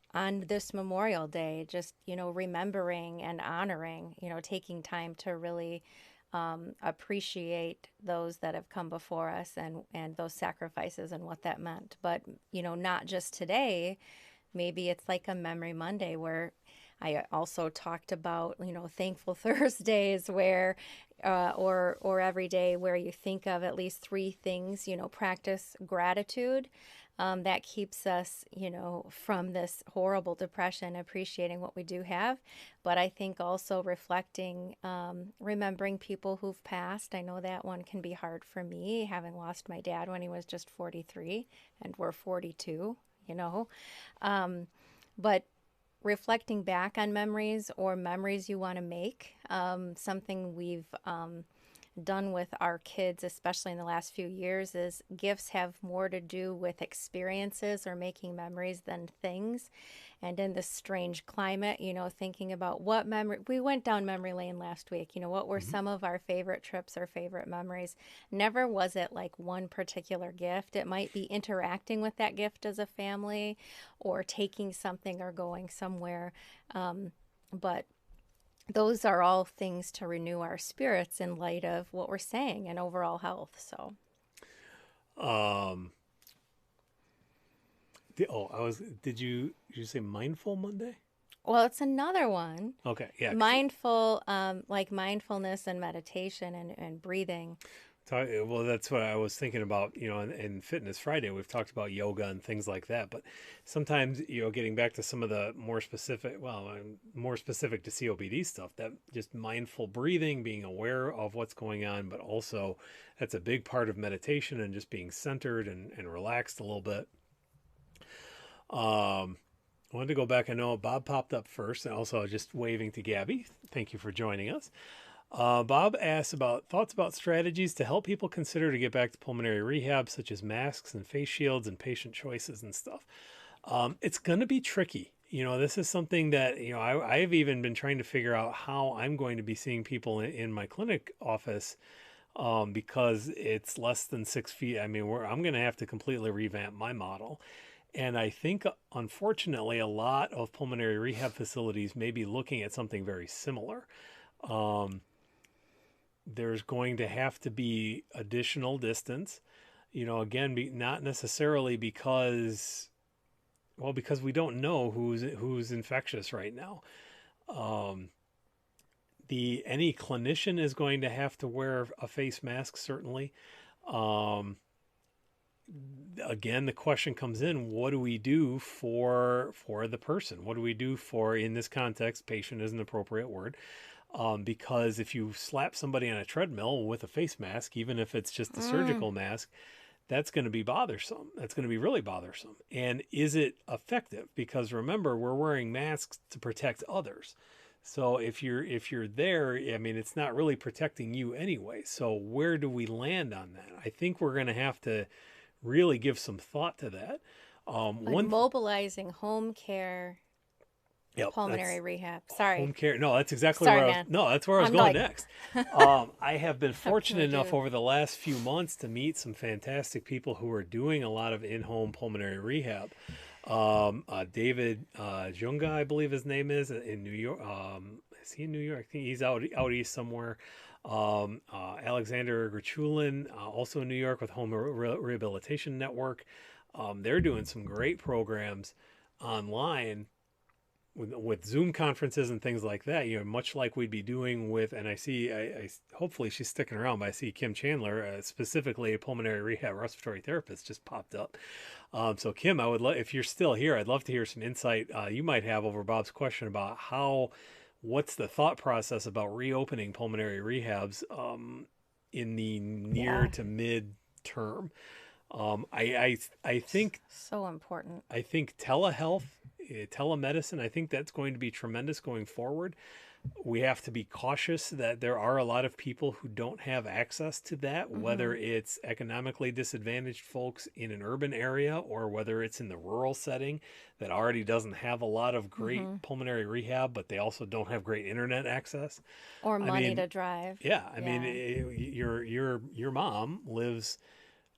this Memorial Day, just, remembering and honoring, taking time to really appreciate those that have come before us and those sacrifices and what that meant. But, not just today, maybe it's like a Memory Monday where I also talked about, Thankful Thursdays where, or every day where you think of at least 3 things, practice gratitude. that keeps us, from this horrible depression, appreciating what we do have. But I think also reflecting, remembering people who've passed. I know that one can be hard for me, having lost my dad when he was just 43, and we're 42, but reflecting back on memories or memories you want to make, something we've done with our kids, especially in the last few years, is gifts have more to do with experiences or making memories than things. And in this strange climate, thinking about what memory, we went down memory lane last week, what were some of our favorite trips or favorite memories? Never was it like one particular gift. It might be interacting with that gift as a family or taking something or going somewhere. But those are all things to renew our spirits in light of what we're saying and overall health. So, did you say Mindful Monday? well, it's another one. Okay, yeah. Mindful, like mindfulness and meditation and breathing. Well, that's what I was thinking about, in Fitness Friday, we've talked about yoga and things like that. But sometimes, getting back to some of the more specific to COPD stuff, that just mindful breathing, being aware of what's going on, but also that's a big part of meditation and just being centered and relaxed a little bit. I wanted to go back. I know Bob popped up first, and also just waving to Gabby. Thank you for joining us. Bob asks about thoughts about strategies to help people consider to get back to pulmonary rehab, such as masks and face shields and patient choices and stuff. It's going to be tricky. This is something that, I've even been trying to figure out how I'm going to be seeing people in my clinic office, because it's less than 6 feet. I mean, I'm going to have to completely revamp my model. And I think, unfortunately, a lot of pulmonary rehab facilities may be looking at something very similar. There's going to have to be additional distance, again, not necessarily because we don't know who's infectious right now. Any clinician is going to have to wear a face mask, certainly. Again, the question comes in, what do we do for the person? What do we do for, in this context, patient is an appropriate word. Because if you slap somebody on a treadmill with a face mask, even if it's just a surgical mask, that's going to be bothersome. That's going to be really bothersome. And is it effective? Because remember, we're wearing masks to protect others. So if you're there, I mean, it's not really protecting you anyway. So where do we land on that? I think we're going to have to really give some thought to that. Mobilizing home care. Yep, pulmonary rehab. Sorry. Home care. No, that's exactly that's where I was going next. I have been fortunate enough over the last few months to meet some fantastic people who are doing a lot of in-home pulmonary rehab. David Junga, I believe his name is, in New York. Is he in New York? I think he's out east somewhere. Alexander Gerchulin, also in New York with Home Rehabilitation Network. They're doing some great programs online with Zoom conferences and things like that, much like we'd be doing with, and I hopefully she's sticking around, but I see Kim Chandler, specifically a pulmonary rehab respiratory therapist, just popped up. So Kim, I would love, if you're still here, I'd love to hear some insight you might have over Bob's question about what's the thought process about reopening pulmonary rehabs in the near to mid term. I think so important. I think telehealth, telemedicine, I think that's going to be tremendous going forward. We have to be cautious that there are a lot of people who don't have access to that, whether it's economically disadvantaged folks in an urban area or whether it's in the rural setting that already doesn't have a lot of great pulmonary rehab, but they also don't have great internet access or money to drive. Yeah, I mean, your mom lives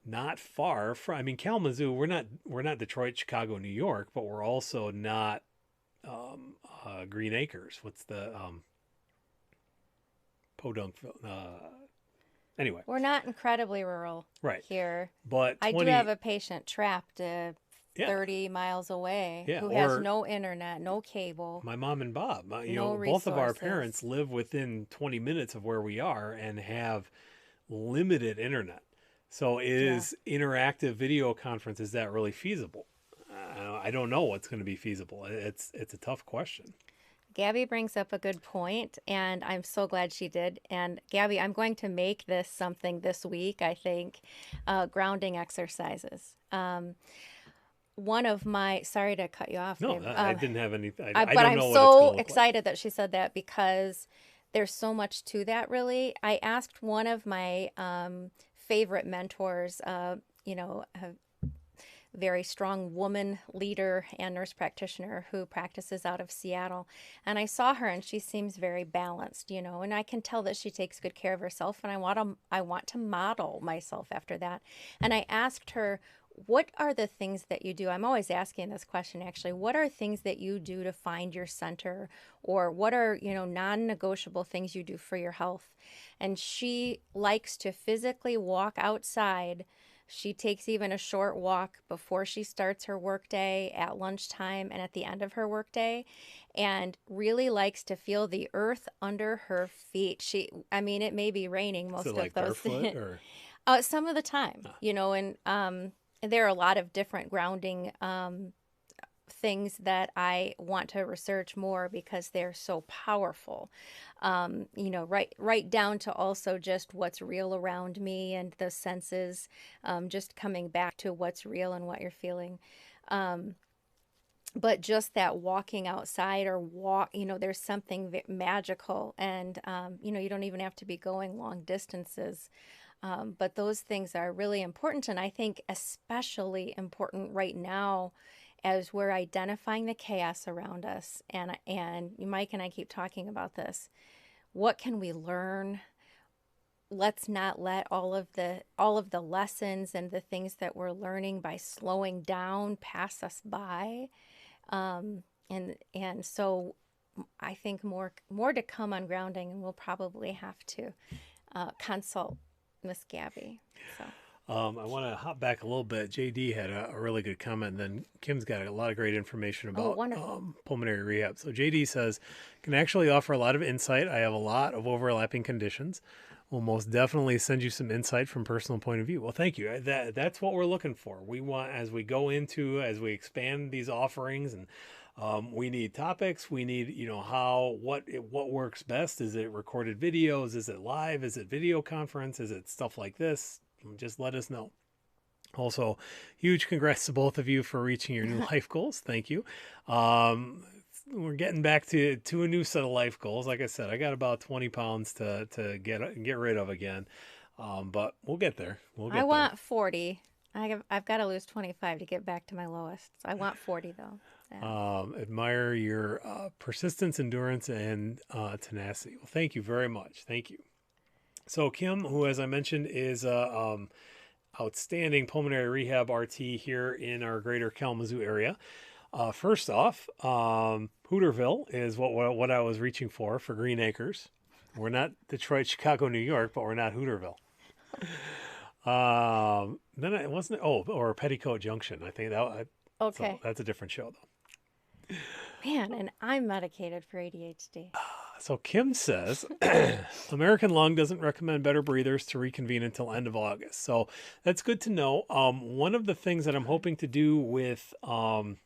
not far from, I mean, Kalamazoo, we're not Detroit, Chicago, New York, but we're also not Green Acres. What's the Podunk? Anyway, we're not incredibly rural here. But I do have a patient trapped 30 miles away who has no internet, no cable. My mom and Bob, no both of our parents live within 20 minutes of where we are and have limited internet. So Yeah. is interactive video conference, is that really feasible? I don't know what's going to be feasible. It's a tough question. Gabby brings up a good point, and I'm so glad she did. And Gabby, I'm going to make this something this week, I think, grounding exercises. One of my, sorry to cut you off, No, babe. I didn't have any. I But don't I'm know what it's going so to look like. excited that she said that because there's so much to that, really. I asked one of my favorite mentors, a very strong woman leader and nurse practitioner who practices out of Seattle. And I saw her and she seems very balanced, and I can tell that she takes good care of herself, and I want to model myself after that. And I asked her, what are the things that you do? I'm always asking this question, actually. What are things that you do to find your center, or what are, non-negotiable things you do for your health? And she likes to physically walk outside. She takes even a short walk before she starts her workday, at lunchtime, and at the end of her workday, and really likes to feel the earth under her feet. I mean, it may be raining Is it most of like those barefoot or? some of the time, Ah, and there are a lot of different grounding things that I want to research more because they're so powerful. Right down to also just what's real around me and the senses, just coming back to what's real and what you're feeling. Um, but just that walking outside or there's something magical, and you don't even have to be going long distances. But those things are really important, and I think especially important right now as we're identifying the chaos around us. And Mike and I keep talking about this. What can we learn? Let's not let all of the lessons and the things that we're learning by slowing down pass us by. And so I think more to come on grounding, and we'll probably have to consult Miss Gabby. So. I want to hop back a little bit. JD had a really good comment, and then Kim's got a lot of great information Oh, about wonderful. pulmonary rehab. So JD says, can actually offer a lot of insight. I have a lot of overlapping conditions. Will most definitely send you some insight from personal point of view. Well, thank you. That's what we're looking for. We want, as we as we expand these offerings, and we need topics. We need, what works best. Is it recorded videos? Is it live? Is it video conference? Is it stuff like this? Just let us know. Also, huge congrats to both of you for reaching your new life goals. Thank you. We're getting back to a new set of life goals. Like I said, I got about 20 pounds to get rid of again, but we'll get there. We'll I get there. want 40. I've got to lose 25 to get back to my lowest. I want 40 though. Yeah. Admire your persistence, endurance, and tenacity. Well, thank you very much. Thank you. So Kim, who, as I mentioned, is outstanding pulmonary rehab RT here in our greater Kalamazoo area. First off, Hooterville is what I was reaching for Green Acres. We're not Detroit, Chicago, New York, but we're not Hooterville. Then it wasn't. Oh, or Petticoat Junction. I think that. So Okay. that's a different show, though. Man, and I'm medicated for ADHD. So Kim says, American Lung doesn't recommend better breathers to reconvene until end of August. So that's good to know. One of the things that I'm hoping to do with, and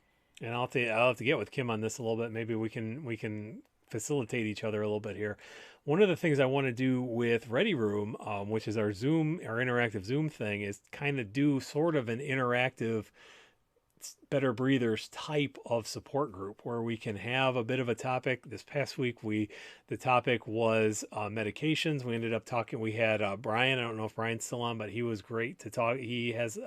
I'll have to get with Kim on this a little bit. Maybe we can facilitate each other a little bit here. One of the things I want to do with Ready Room, which is our interactive Zoom thing, is kind of do sort of an interactive better breathers type of support group where we can have a bit of a topic. This past week the topic was medications. We ended up talking, we had Brian. I don't know if Brian's still on, but he was great to talk. He's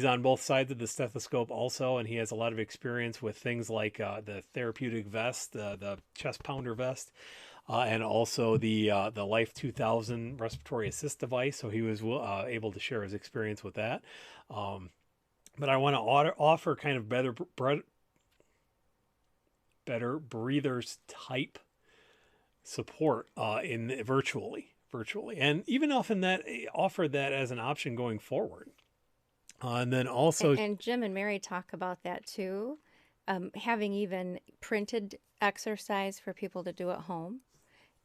on both sides of the stethoscope also, and he has a lot of experience with things like the therapeutic vest, the chest pounder vest, and also the Life 2000 respiratory assist device. So he was able to share his experience with that. But I want to offer kind of better breathers type support in virtually, and even offer that as an option going forward. And then also, And Jim and Mary talk about that too. Having even printed exercise for people to do at home.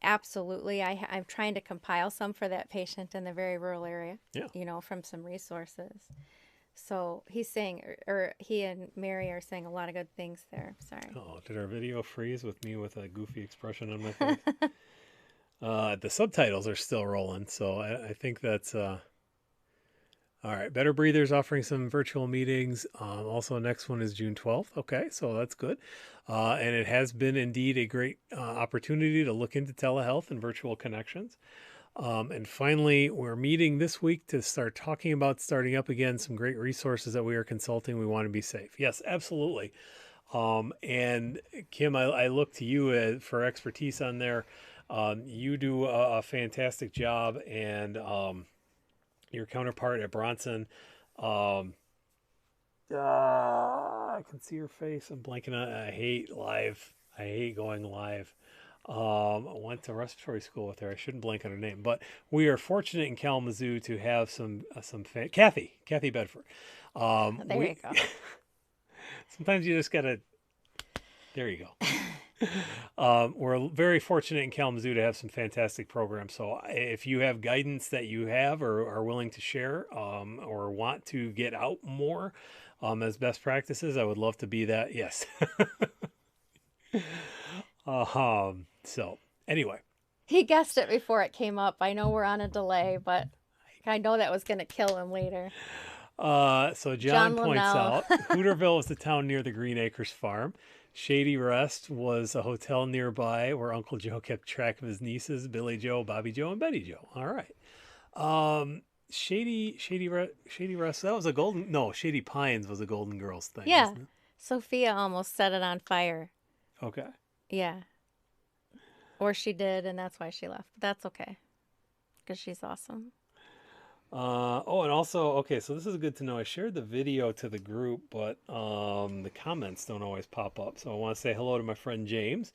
Absolutely. I'm trying to compile some for that patient in the very rural area, Yeah. from some resources. So he's saying, or he and Mary are saying a lot of good things there. Sorry. Oh, did our video freeze with me with a goofy expression on my face? The subtitles are still rolling, so I think that's all right. Better Breathers offering some virtual meetings. Also, next one is June 12th. Okay, so that's good. And it has been indeed a great opportunity to look into telehealth and virtual connections. And finally, we're meeting this week to start talking about starting up again some great resources that we are consulting. We want to be safe. Yes, absolutely. And Kim, I look to you for expertise on there. You do a fantastic job, and your counterpart at Bronson. Um, I can see your face. I'm blanking on. I hate live. I hate going live. I went to respiratory school with her. I shouldn't blank on her name, but we are fortunate in Kalamazoo to have some Kathy Bedford. There you go. Sometimes you just gotta. There you go. We're very fortunate in Kalamazoo to have some fantastic programs. So if you have guidance that you have or are willing to share or want to get out more as best practices, I would love to be that. Yes. So anyway. He guessed it before it came up. I know we're on a delay, but I know that was going to kill him later. So John points Linnell. out Hooterville was the town near the Green Acres farm. Shady Rest was a hotel nearby where Uncle Joe kept track of his nieces, Billy Joe, Bobby Joe, and Betty Joe. All right. Shady Rest. That was Shady Pines was a Golden Girls thing. Yeah. Wasn't it? Sophia almost set it on fire. Okay. Yeah. Or she did, and that's why she left. But that's okay. Because she's awesome. And also, okay, so this is good to know. I shared the video to the group, but the comments don't always pop up. So I want to say hello to my friend James.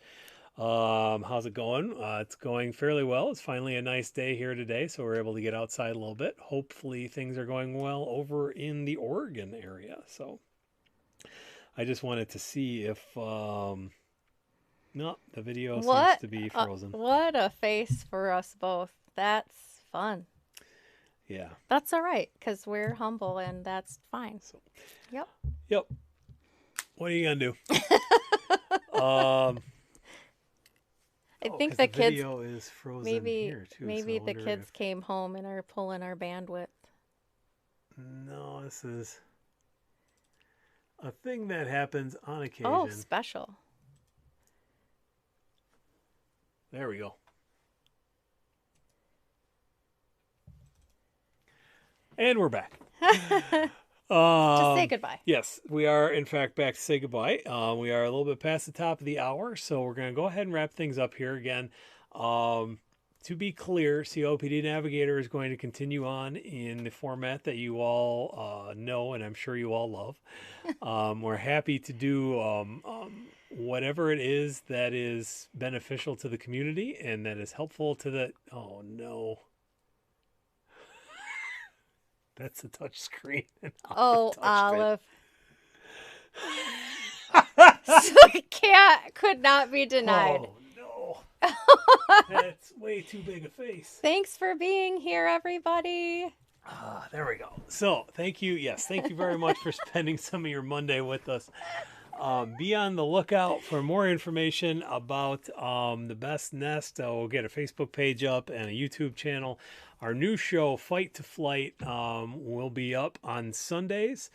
How's it going? It's going fairly well. It's finally a nice day here today, so we're able to get outside a little bit. Hopefully things are going well over in the Oregon area. So I just wanted to see if no, the video seems to be frozen. What a face for us both. That's fun. Yeah. That's all right, because we're humble, and that's fine. So, Yep. What are you going to do? I think the kids, video is frozen maybe, here too. maybe the kids came home and are pulling our bandwidth. No, this is a thing that happens on occasion. Oh, special. There we go. And we're back. Just say goodbye. Yes, we are, in fact, back to say goodbye. We are a little bit past the top of the hour, so we're going to go ahead and wrap things up here again. To be clear, COPD Navigator is going to continue on in the format that you all know, and I'm sure you all love. We're happy to do whatever it is that is beneficial to the community and that is helpful to the... Oh, no. That's a touch screen. Oh, Olive. So cat could not be denied. Oh, no. That's way too big a face. Thanks for being here, everybody. There we go. So, thank you. Yes, thank you very much for spending some of your Monday with us. Be on the lookout for more information about the Best Nest. We'll get a Facebook page up and a YouTube channel. Our new show, Fight to Flight, will be up on Sundays.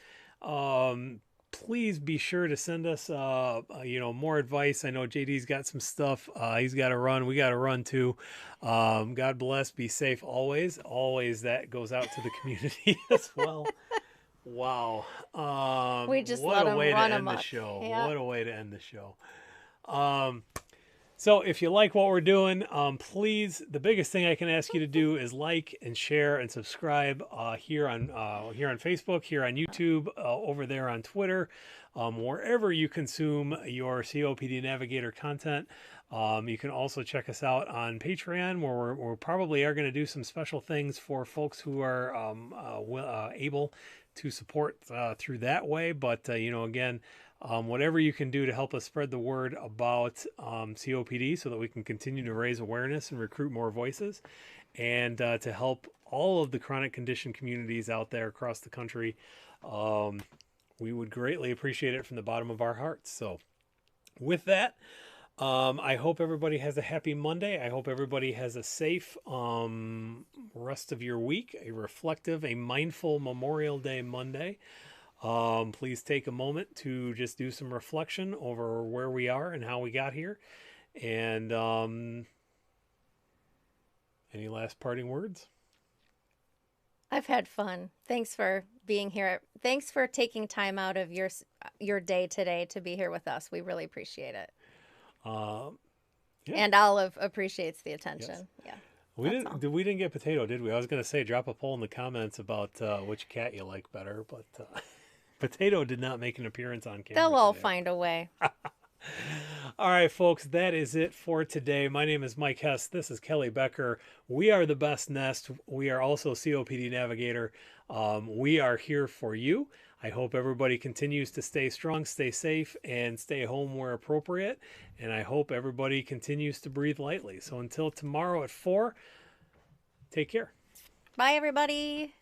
Please be sure to send us, more advice. I know JD's got some stuff. He's got to run. We got to run too. God bless. Be safe always. Always that goes out to the community as well. Wow. We just what let a way him run to end amok. the show. Yeah. What a way to end the show. So if you like what we're doing, please, the biggest thing I can ask you to do is like and share and subscribe here on Facebook, here on YouTube, over there on Twitter, wherever you consume your COPD Navigator content. You can also check us out on Patreon, where we probably are going to do some special things for folks who are able to support through that way. But, again, Whatever you can do to help us spread the word about COPD so that we can continue to raise awareness and recruit more voices, and to help all of the chronic condition communities out there across the country. We would greatly appreciate it from the bottom of our hearts. So with that, I hope everybody has a happy Monday. I hope everybody has a safe rest of your week, a reflective, a mindful Memorial Day Monday. Please take a moment to just do some reflection over where we are and how we got here. And any last parting words? I've had fun. Thanks for being here. Thanks for taking time out of your day today to be here with us. We really appreciate it. Yeah. And Olive appreciates the attention. Yes. Yeah. We didn't get Potato, did we? I was going to say drop a poll in the comments about which cat you like better, but Potato did not make an appearance on camera. They'll all find a way. All right, folks, that is it for today. My name is Mike Hess. This is Kelly Becker. We are the Best Nest. We are also COPD Navigator. We are here for you. I hope everybody continues to stay strong, stay safe, and stay home where appropriate. And I hope everybody continues to breathe lightly. So until tomorrow at 4, take care. Bye, everybody.